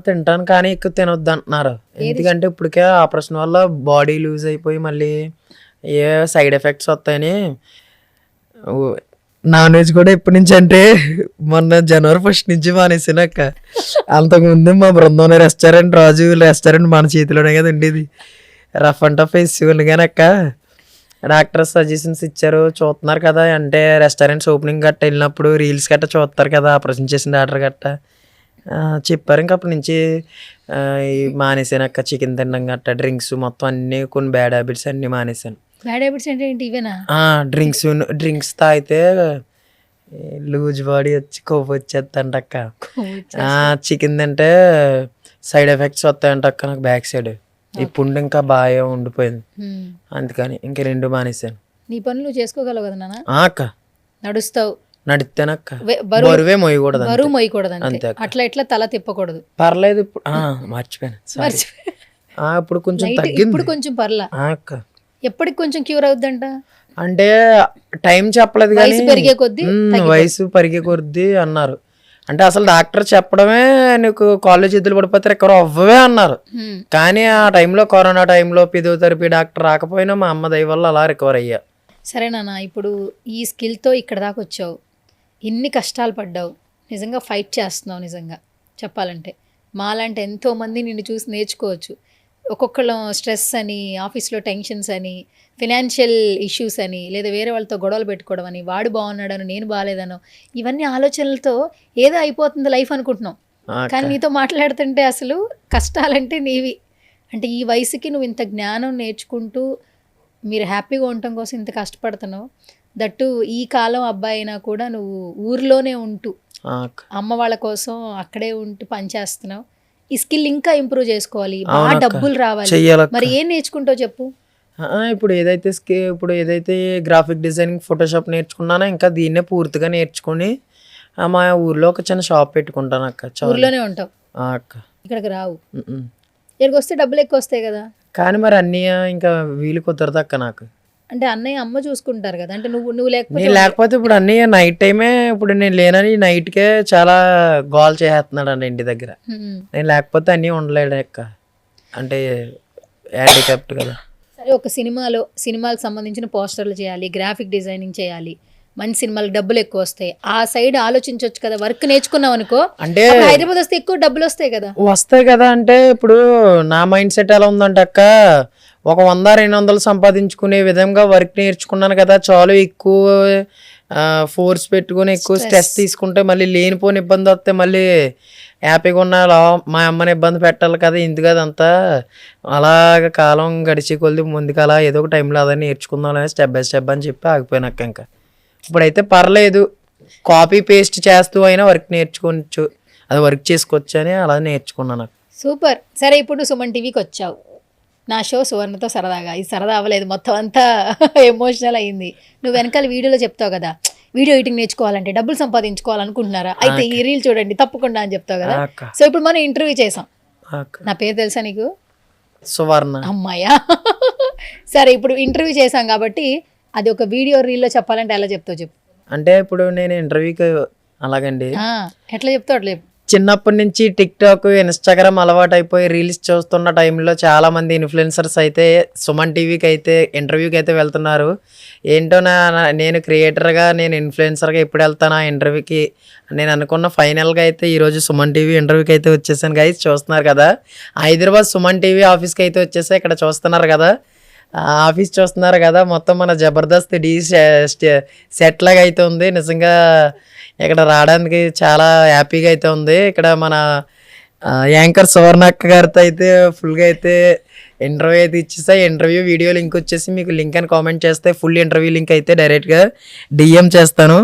తింటాను కానీ ఎక్కువ తినొద్దు అంటున్నారు. ఎందుకంటే ఇప్పటికే ఆపరేషన్ వల్ల బాడీ లూజ్ అయిపోయి మళ్ళీ ఏ సైడ్ ఎఫెక్ట్స్ వస్తాయని నాన్ వెజ్ కూడా ఎప్పటి నుంచి అంటే మొన్న జనవరి 1 నుంచి మానేసానక్క. అంతకుముందు మా బృందం రాజు రెస్టారెంట్ మన చేతిలోనే కదా ఉండేది. రఫ్ అండ్ టఫ్ వేసి కానీ అక్క డాక్టర్ సజెషన్స్ ఇచ్చారు, చూస్తున్నారు కదా, అంటే రెస్టారెంట్స్ ఓపెనింగ్ గట్ట వెళ్ళినప్పుడు రీల్స్ గట్ట చూస్తారు కదా, ఆపరేషన్ చేసిన డాక్టర్ గట్ట చెప్పారు. ఇంక అప్పటి నుంచి మానేసానక్క. చికెన్ తినడం గట్ట, డ్రింక్స్ మొత్తం అన్ని కొన్ని బ్యాడ్ హ్యాబిట్స్ అన్ని మానేసాను. బ్యాడ్ హ్యాబిట్స్ అంటే ఏంటి ఇవేనా? డ్రింక్స్ తాగితే లూజ్ బాడీ వచ్చి కొవ్వు వచ్చేద్దంట అక్క. చికెన్ తింటే సైడ్ ఎఫెక్ట్స్ వస్తాయంట అక్క. నాకు బ్యాక్ సైడ్ ఈ పుండు ఇంకా బాగా ఉండిపోయింది, అందుకని ఇంక 2 మానేసాను. నీ పనులు చేసుకోగలవు కదా నాన్న? అక్క నడుస్తావు? నడితేనక్క. బరువే మోయకూడదు, బరువు మోయకూడదు అంతే. అట్లా ఇట్లా తల తిప్పకూడదు. పర్లేదు. ఇప్పుడు మర్చిపోయాను. ఇప్పుడు కొంచెం తగ్గింది. ఇప్పుడు కొంచెం పర్లా అక్క. ఎప్పటికి కొంచెం క్యూర్ అవుద్దంట? అంటే టైం చెప్పలేదు కానీ వయసు పెరిగే కొద్దీ అన్నారు. అంటే అసలు డాక్టర్ చెప్పడమే నీకు కాలేజ్ చేతులు పడిపోతే రికవర్ అవ్వవే అన్నారు. కానీ ఆ టైంలో కరోనా టైంలో ఫిజియోథెరపీ డాక్టర్ రాకపోయినా మా అమ్మ దయ వల్ల అలా రికవర్ అయ్యా. సరే నాన్న, ఇప్పుడు ఈ స్కిల్తో ఇక్కడ దాకా వచ్చావు, ఇన్ని కష్టాలు పడ్డావు, నిజంగా ఫైట్ చేస్తున్నావు. నిజంగా చెప్పాలంటే మాలాంటి ఎంతోమంది నిన్ను చూసి నేర్చుకోవచ్చు. ఒక్కొక్కళ్ళం స్ట్రెస్ అని, ఆఫీస్లో టెన్షన్స్ అని, ఫినాన్షియల్ ఇష్యూస్ అని, లేదా వేరే వాళ్ళతో గొడవలు పెట్టుకోవడం అని, వాడు బాగున్నాడను నేను బాగాలేదనో, ఇవన్నీ ఆలోచనలతో ఏదో అయిపోతుంది లైఫ్ అనుకుంటున్నాం. కానీ నీతో మాట్లాడుతుంటే అసలు కష్టాలంటే నీవి. అంటే ఈ వయసుకి నువ్వు ఇంత జ్ఞానం నేర్చుకుంటూ మీరు హ్యాపీగా ఉండటం కోసం ఇంత కష్టపడుతున్నావు. దట్టు ఈ కాలం అబ్బాయి అయినా కూడా నువ్వు ఊర్లోనే ఉంటూ అమ్మ వాళ్ళ కోసం అక్కడే ఉంటూ పనిచేస్తున్నావు. ఈ స్కిల్ ఇంకా ఇంప్రూవ్ చేసుకోవాలి, బాగా డబ్బులు రావాలి. మరి ఏం నేర్చుకుంటావు చెప్పు? ఇప్పుడు ఏదైతే గ్రాఫిక్ డిజైనింగ్, ఫోటోషాప్ నేర్చుకున్నానో ఇంకా దీన్నే పూర్తిగా నేర్చుకుని మా ఊర్లో ఒక చిన్న షాప్ పెట్టుకుంటాను అక్క. ఊర్లోనే ఉంటావు అక్క? ఇక్కడికి రావు. ఇక్కడికి వస్తే డబ్బులు ఎక్కువ వస్తాయి కదా. కానీ మరి అన్నయ్య ఇంకా వీలు కుదరదు అక్క నాకు. అంటే అన్నయ్య అమ్మ చూసుకుంటారు కదా. అంటే నువ్వు లేకపోతే ఇప్పుడు అన్నయ్య నైట్ టైమే, ఇప్పుడు నేను లేనని నైట్కే చాలా గోల్ చేస్తున్నాడు అండి ఇంటి దగ్గర. నేను లేకపోతే అన్నయ్య ఉండలేడు అక్క, అంటే హ్యాండిక్యాప్ట్ కదా. సరే, ఒక సినిమాలకు సంబంధించిన పోస్టర్లు చేయాలి, గ్రాఫిక్ డిజైనింగ్ చేయాలి, మంచి సినిమాలకు డబ్బులు ఎక్కువ వస్తాయి. ఆ సైడ్ ఆలోచించవచ్చు కదా. వర్క్ నేర్చుకున్నావు అనుకో, అంటే హైదరాబాద్ వస్తే ఎక్కువ డబ్బులు వస్తాయి కదా. అంటే ఇప్పుడు నా మైండ్ సెట్ ఎలా ఉందంటే అక్క, ఒక 100-200 సంపాదించుకునే విధంగా వర్క్ నేర్చుకున్నాను కదా చాలు. ఎక్కువ ఫోర్స్ పెట్టుకుని ఎక్కువ స్ట్రెస్ తీసుకుంటే మళ్ళీ లేనిపోని ఇబ్బంది వస్తే మళ్ళీ హ్యాపీగా ఉన్న మా అమ్మని ఇబ్బంది పెట్టాలి కదా. ఎందుకు అదంతా అలాగ కాలం గడిచి కొద్ది ముందుకు అలా ఏదో ఒక టైంలో అదే నేర్చుకుందాం స్టెప్ బై స్టెప్ అని చెప్పి ఆగిపోయినాక ఇంకా ఇప్పుడైతే పర్లేదు, కాపీ పేస్ట్ చేస్తూ అయినా వర్క్ నేర్చుకోవచ్చు, అది వర్క్ చేసుకోవచ్చు అని అలా నేర్చుకున్నాను. సూపర్. సరే, ఇప్పుడు సుమన్ టీవీకి వచ్చావు. నా షో సువర్ణతో సరదాగా, ఇది సరదా అవ్వలేదు, మొత్తం అంతా ఎమోషనల్ అయ్యింది. నువ్వు వెనకాల వీడియోలో చెప్తావు కదా, వీడియో ఎడిటింగ్ నేర్చుకోవాలంటే డబ్బులు సంపాదించుకోవాలనుకుంటున్నారా, అయితే ఈ రీల్ చూడండి తప్పకుండా అని చెప్తావు కదా. సో ఇప్పుడు మనం ఇంటర్వ్యూ చేసాం. నా పేరు తెలుసా నీకు? సువర్ణ. అమ్మాయ్యా. సరే, ఇప్పుడు ఇంటర్వ్యూ చేసాం కాబట్టి అది ఒక వీడియో రీల్లో చెప్పాలంటే ఎలా చెప్తావు చెప్పు. అంటే ఇప్పుడు నేను ఇంటర్వ్యూకి అలాగండి ఎట్లా చెప్తావు అట్లా చెప్పు. చిన్నప్పటి నుంచి టిక్ టాక్, ఇన్స్టాగ్రామ్ అలవాటు అయిపోయి రీల్స్ చూస్తున్న టైంలో చాలా మంది ఇన్ఫ్లుయెన్సర్స్ అయితే సుమన్ టీవీకి అయితే ఇంటర్వ్యూకి అయితే వెళ్తున్నారు. ఏంటో నేను క్రియేటర్గా, నేను ఇన్ఫ్లుయెన్సర్గా ఎప్పుడు వెళ్తాను ఆ ఇంటర్వ్యూకి నేను అనుకున్న. ఫైనల్గా అయితే ఈరోజు సుమన్ టీవీ ఇంటర్వ్యూకి అయితే వచ్చేసాను. గైస్ చూస్తున్నారు కదా, హైదరాబాద్ సుమన్ టీవీ ఆఫీస్కి అయితే వచ్చేసా. ఇక్కడ చూస్తున్నారు కదా, ఆఫీస్ చూస్తున్నారు కదా, మొత్తం మన జబర్దస్త్ డి సెట్ లాగా అయితే ఉంది. నిజంగా ఇక్కడ రావడానికి చాలా హ్యాపీగా అయితే ఉంది. ఇక్కడ మన యాంకర్ సువర్ణక్క గారితో అయితే ఫుల్గా అయితే ఇంటర్వ్యూ అయితే ఇచ్చేసా. ఇంటర్వ్యూ వీడియో లింక్ వచ్చేసి మీకు లింక్ అని కామెంట్ చేస్తే ఫుల్ ఇంటర్వ్యూ లింక్ అయితే డైరెక్ట్గా డిఎం చేస్తాను.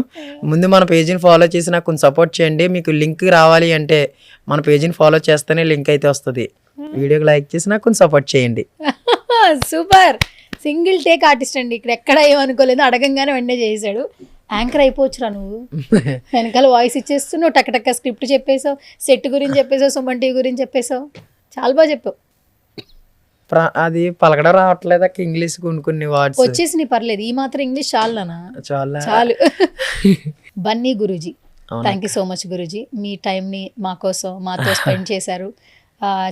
ముందు మన పేజీని ఫాలో చేసి నాకు కొంచెం సపోర్ట్ చేయండి. మీకు లింక్ రావాలి అంటే మన పేజీని ఫాలో చేస్తేనే లింక్ అయితే వస్తుంది. వీడియోకి లైక్ చేసి నాకు కొంచెం సపోర్ట్ చేయండి. సూపర్, సింగిల్ టేక్ ఆర్టిస్ట్ అండి. ఇక్కడ ఎక్కడ ఏమనుకోలేదు, అడగంగానే వెంటనే చేసాడు. యాంకర్ అయిపోవచ్చురా నువ్వు. వెనకాల వాయిస్ ఇచ్చేస్తున్నావు, టక్ టక్క స్క్రిప్ట్ చెప్పేసావు, సెట్ గురించి చెప్పేసావు, సుమన్ టీవీ గురించి చెప్పేసావు, చాలా బాగా చెప్పావు. అది పలకడం రావట్లేదు అక్క, ఇంగ్లీష్ కొన్ని వర్డ్స్ వచ్చేసి పర్లేదు, ఈ మాత్రం ఇంగ్లీష్ చాలునా? చాలు. Bunny Guruji, thank you so much Guruji. మీ టైంని మా కోసం మాతో స్పెండ్ చేశారు.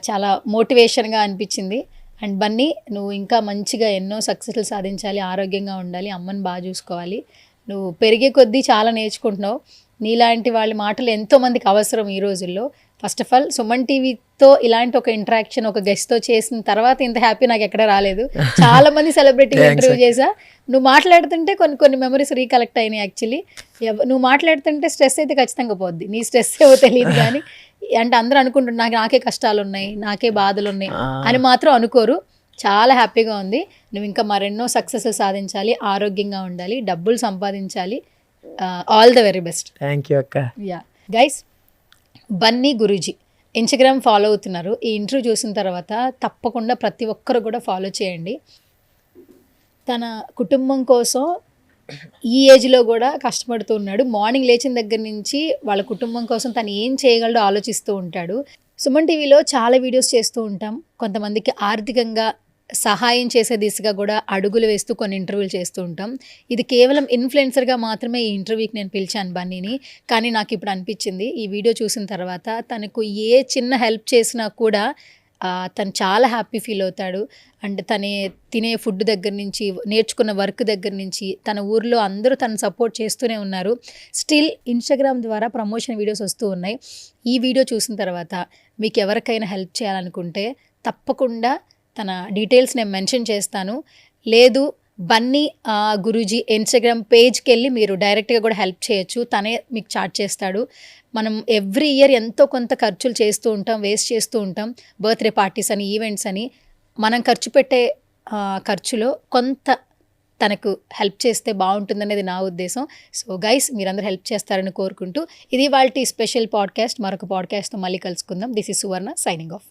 చాలా మోటివేషన్గా అనిపించింది. అండ్ బన్నీ, నువ్వు ఇంకా మంచిగా ఎన్నో సక్సెస్లు సాధించాలి, ఆరోగ్యంగా ఉండాలి, అమ్మని బాగా చూసుకోవాలి. నువ్వు పెరిగే కొద్దీ చాలా నేర్చుకుంటున్నావు. నీలాంటి వాళ్ళ మాటలు ఎంతోమందికి అవసరం ఈ రోజుల్లో. ఫస్ట్ ఆఫ్ ఆల్ సుమన్ టీవీతో ఇలాంటి ఒక ఇంటరాక్షన్ ఒక గెస్ట్తో చేసిన తర్వాత ఇంత హ్యాపీ నాకు ఎక్కడ రాలేదు. చాలా మంది సెలబ్రిటీ ఇంటర్వ్యూ చేసా, నువ్వు మాట్లాడుతుంటే కొన్ని మెమరీస్ రీకలెక్ట్ అయినాయి. యాక్చువల్లీ నువ్వు మాట్లాడుతుంటే స్ట్రెస్ అయితే ఖచ్చితంగా పోద్ది. నీ స్ట్రెస్ ఏవో తెలియదు కానీ, అంటే అందరూ అనుకుంటున్నారు నాకే కష్టాలు ఉన్నాయి, నాకే బాధలు ఉన్నాయి అని మాత్రం అనుకోరు. చాలా హ్యాపీగా ఉంది. నువ్వు ఇంకా మరెన్నో సక్సెస్ సాధించాలి, ఆరోగ్యంగా ఉండాలి, డబ్బులు సంపాదించాలి. All the very best. Thank you అక్క. Yeah guys, Bunny Guruji Instagram follow అవుతున్నారు. ఈ ఇంటర్వ్యూ చూసిన తర్వాత తప్పకుండా ప్రతి ఒక్కరు కూడా ఫాలో చేయండి. తన కుటుంబం కోసం ఈ ఏజ్లో కూడా కష్టపడుతూ ఉన్నాడు. మార్నింగ్ లేచిన దగ్గర నుంచి వాళ్ళ కుటుంబం కోసం తను ఏం చేయగలడో ఆలోచిస్తూ ఉంటాడు. సుమన్ టీవీలో చాలా వీడియోస్ చేస్తూ ఉంటాం. కొంతమందికి ఆర్థికంగా సహాయం చేసే దిశగా కూడా అడుగులు వేస్తూ కొన్ని ఇంటర్వ్యూలు చేస్తూ ఉంటాం. ఇది కేవలం ఇన్ఫ్లుయెన్సర్గా మాత్రమే ఈ ఇంటర్వ్యూకి నేను పిలిచాను బన్నీని. కానీ నాకు ఇప్పుడు అనిపించింది ఈ వీడియో చూసిన తర్వాత తనకు ఏ చిన్న హెల్ప్ చేసినా కూడా తను చాలా హ్యాపీ ఫీల్ అవుతాడు. అండ్ తినే ఫుడ్ దగ్గర నుంచి, నేర్చుకున్న వర్క్ దగ్గర నుంచి, తన ఊర్లో అందరూ తను సపోర్ట్ చేస్తూనే ఉన్నారు. స్టిల్ ఇన్స్టాగ్రామ్ ద్వారా ప్రమోషన్ వీడియోస్ వస్తూ ఉన్నాయి. ఈ వీడియో చూసిన తర్వాత మీకు ఎవరికైనా హెల్ప్ చేయాలనుకుంటే తప్పకుండా తన డీటెయిల్స్ నేను మెన్షన్ చేస్తాను. లేదు బన్నీ గురూజీ ఇన్స్టాగ్రామ్ పేజ్కి వెళ్ళి మీరు డైరెక్ట్గా కూడా హెల్ప్ చేయొచ్చు. తనే మీకు చార్జ్ చేస్తాడు. మనం ఎవ్రీ ఇయర్ ఎంతో కొంత ఖర్చులు చేస్తూ ఉంటాం, వేస్ట్ చేస్తూ ఉంటాం. బర్త్డే పార్టీస్ అని, ఈవెంట్స్ అని. మనం ఖర్చు పెట్టే ఖర్చులో కొంత తనకు హెల్ప్ చేస్తే బాగుంటుందనేది నా ఉద్దేశం. సో గైస్, మీరందరూ హెల్ప్ చేస్తారని కోరుకుంటూ ఇది వాళ్ళ స్పెషల్ పాడ్కాస్ట్. మరొక పాడ్కాస్ట్తో మళ్ళీ కలుసుకుందాం. This is Suvarna signing off.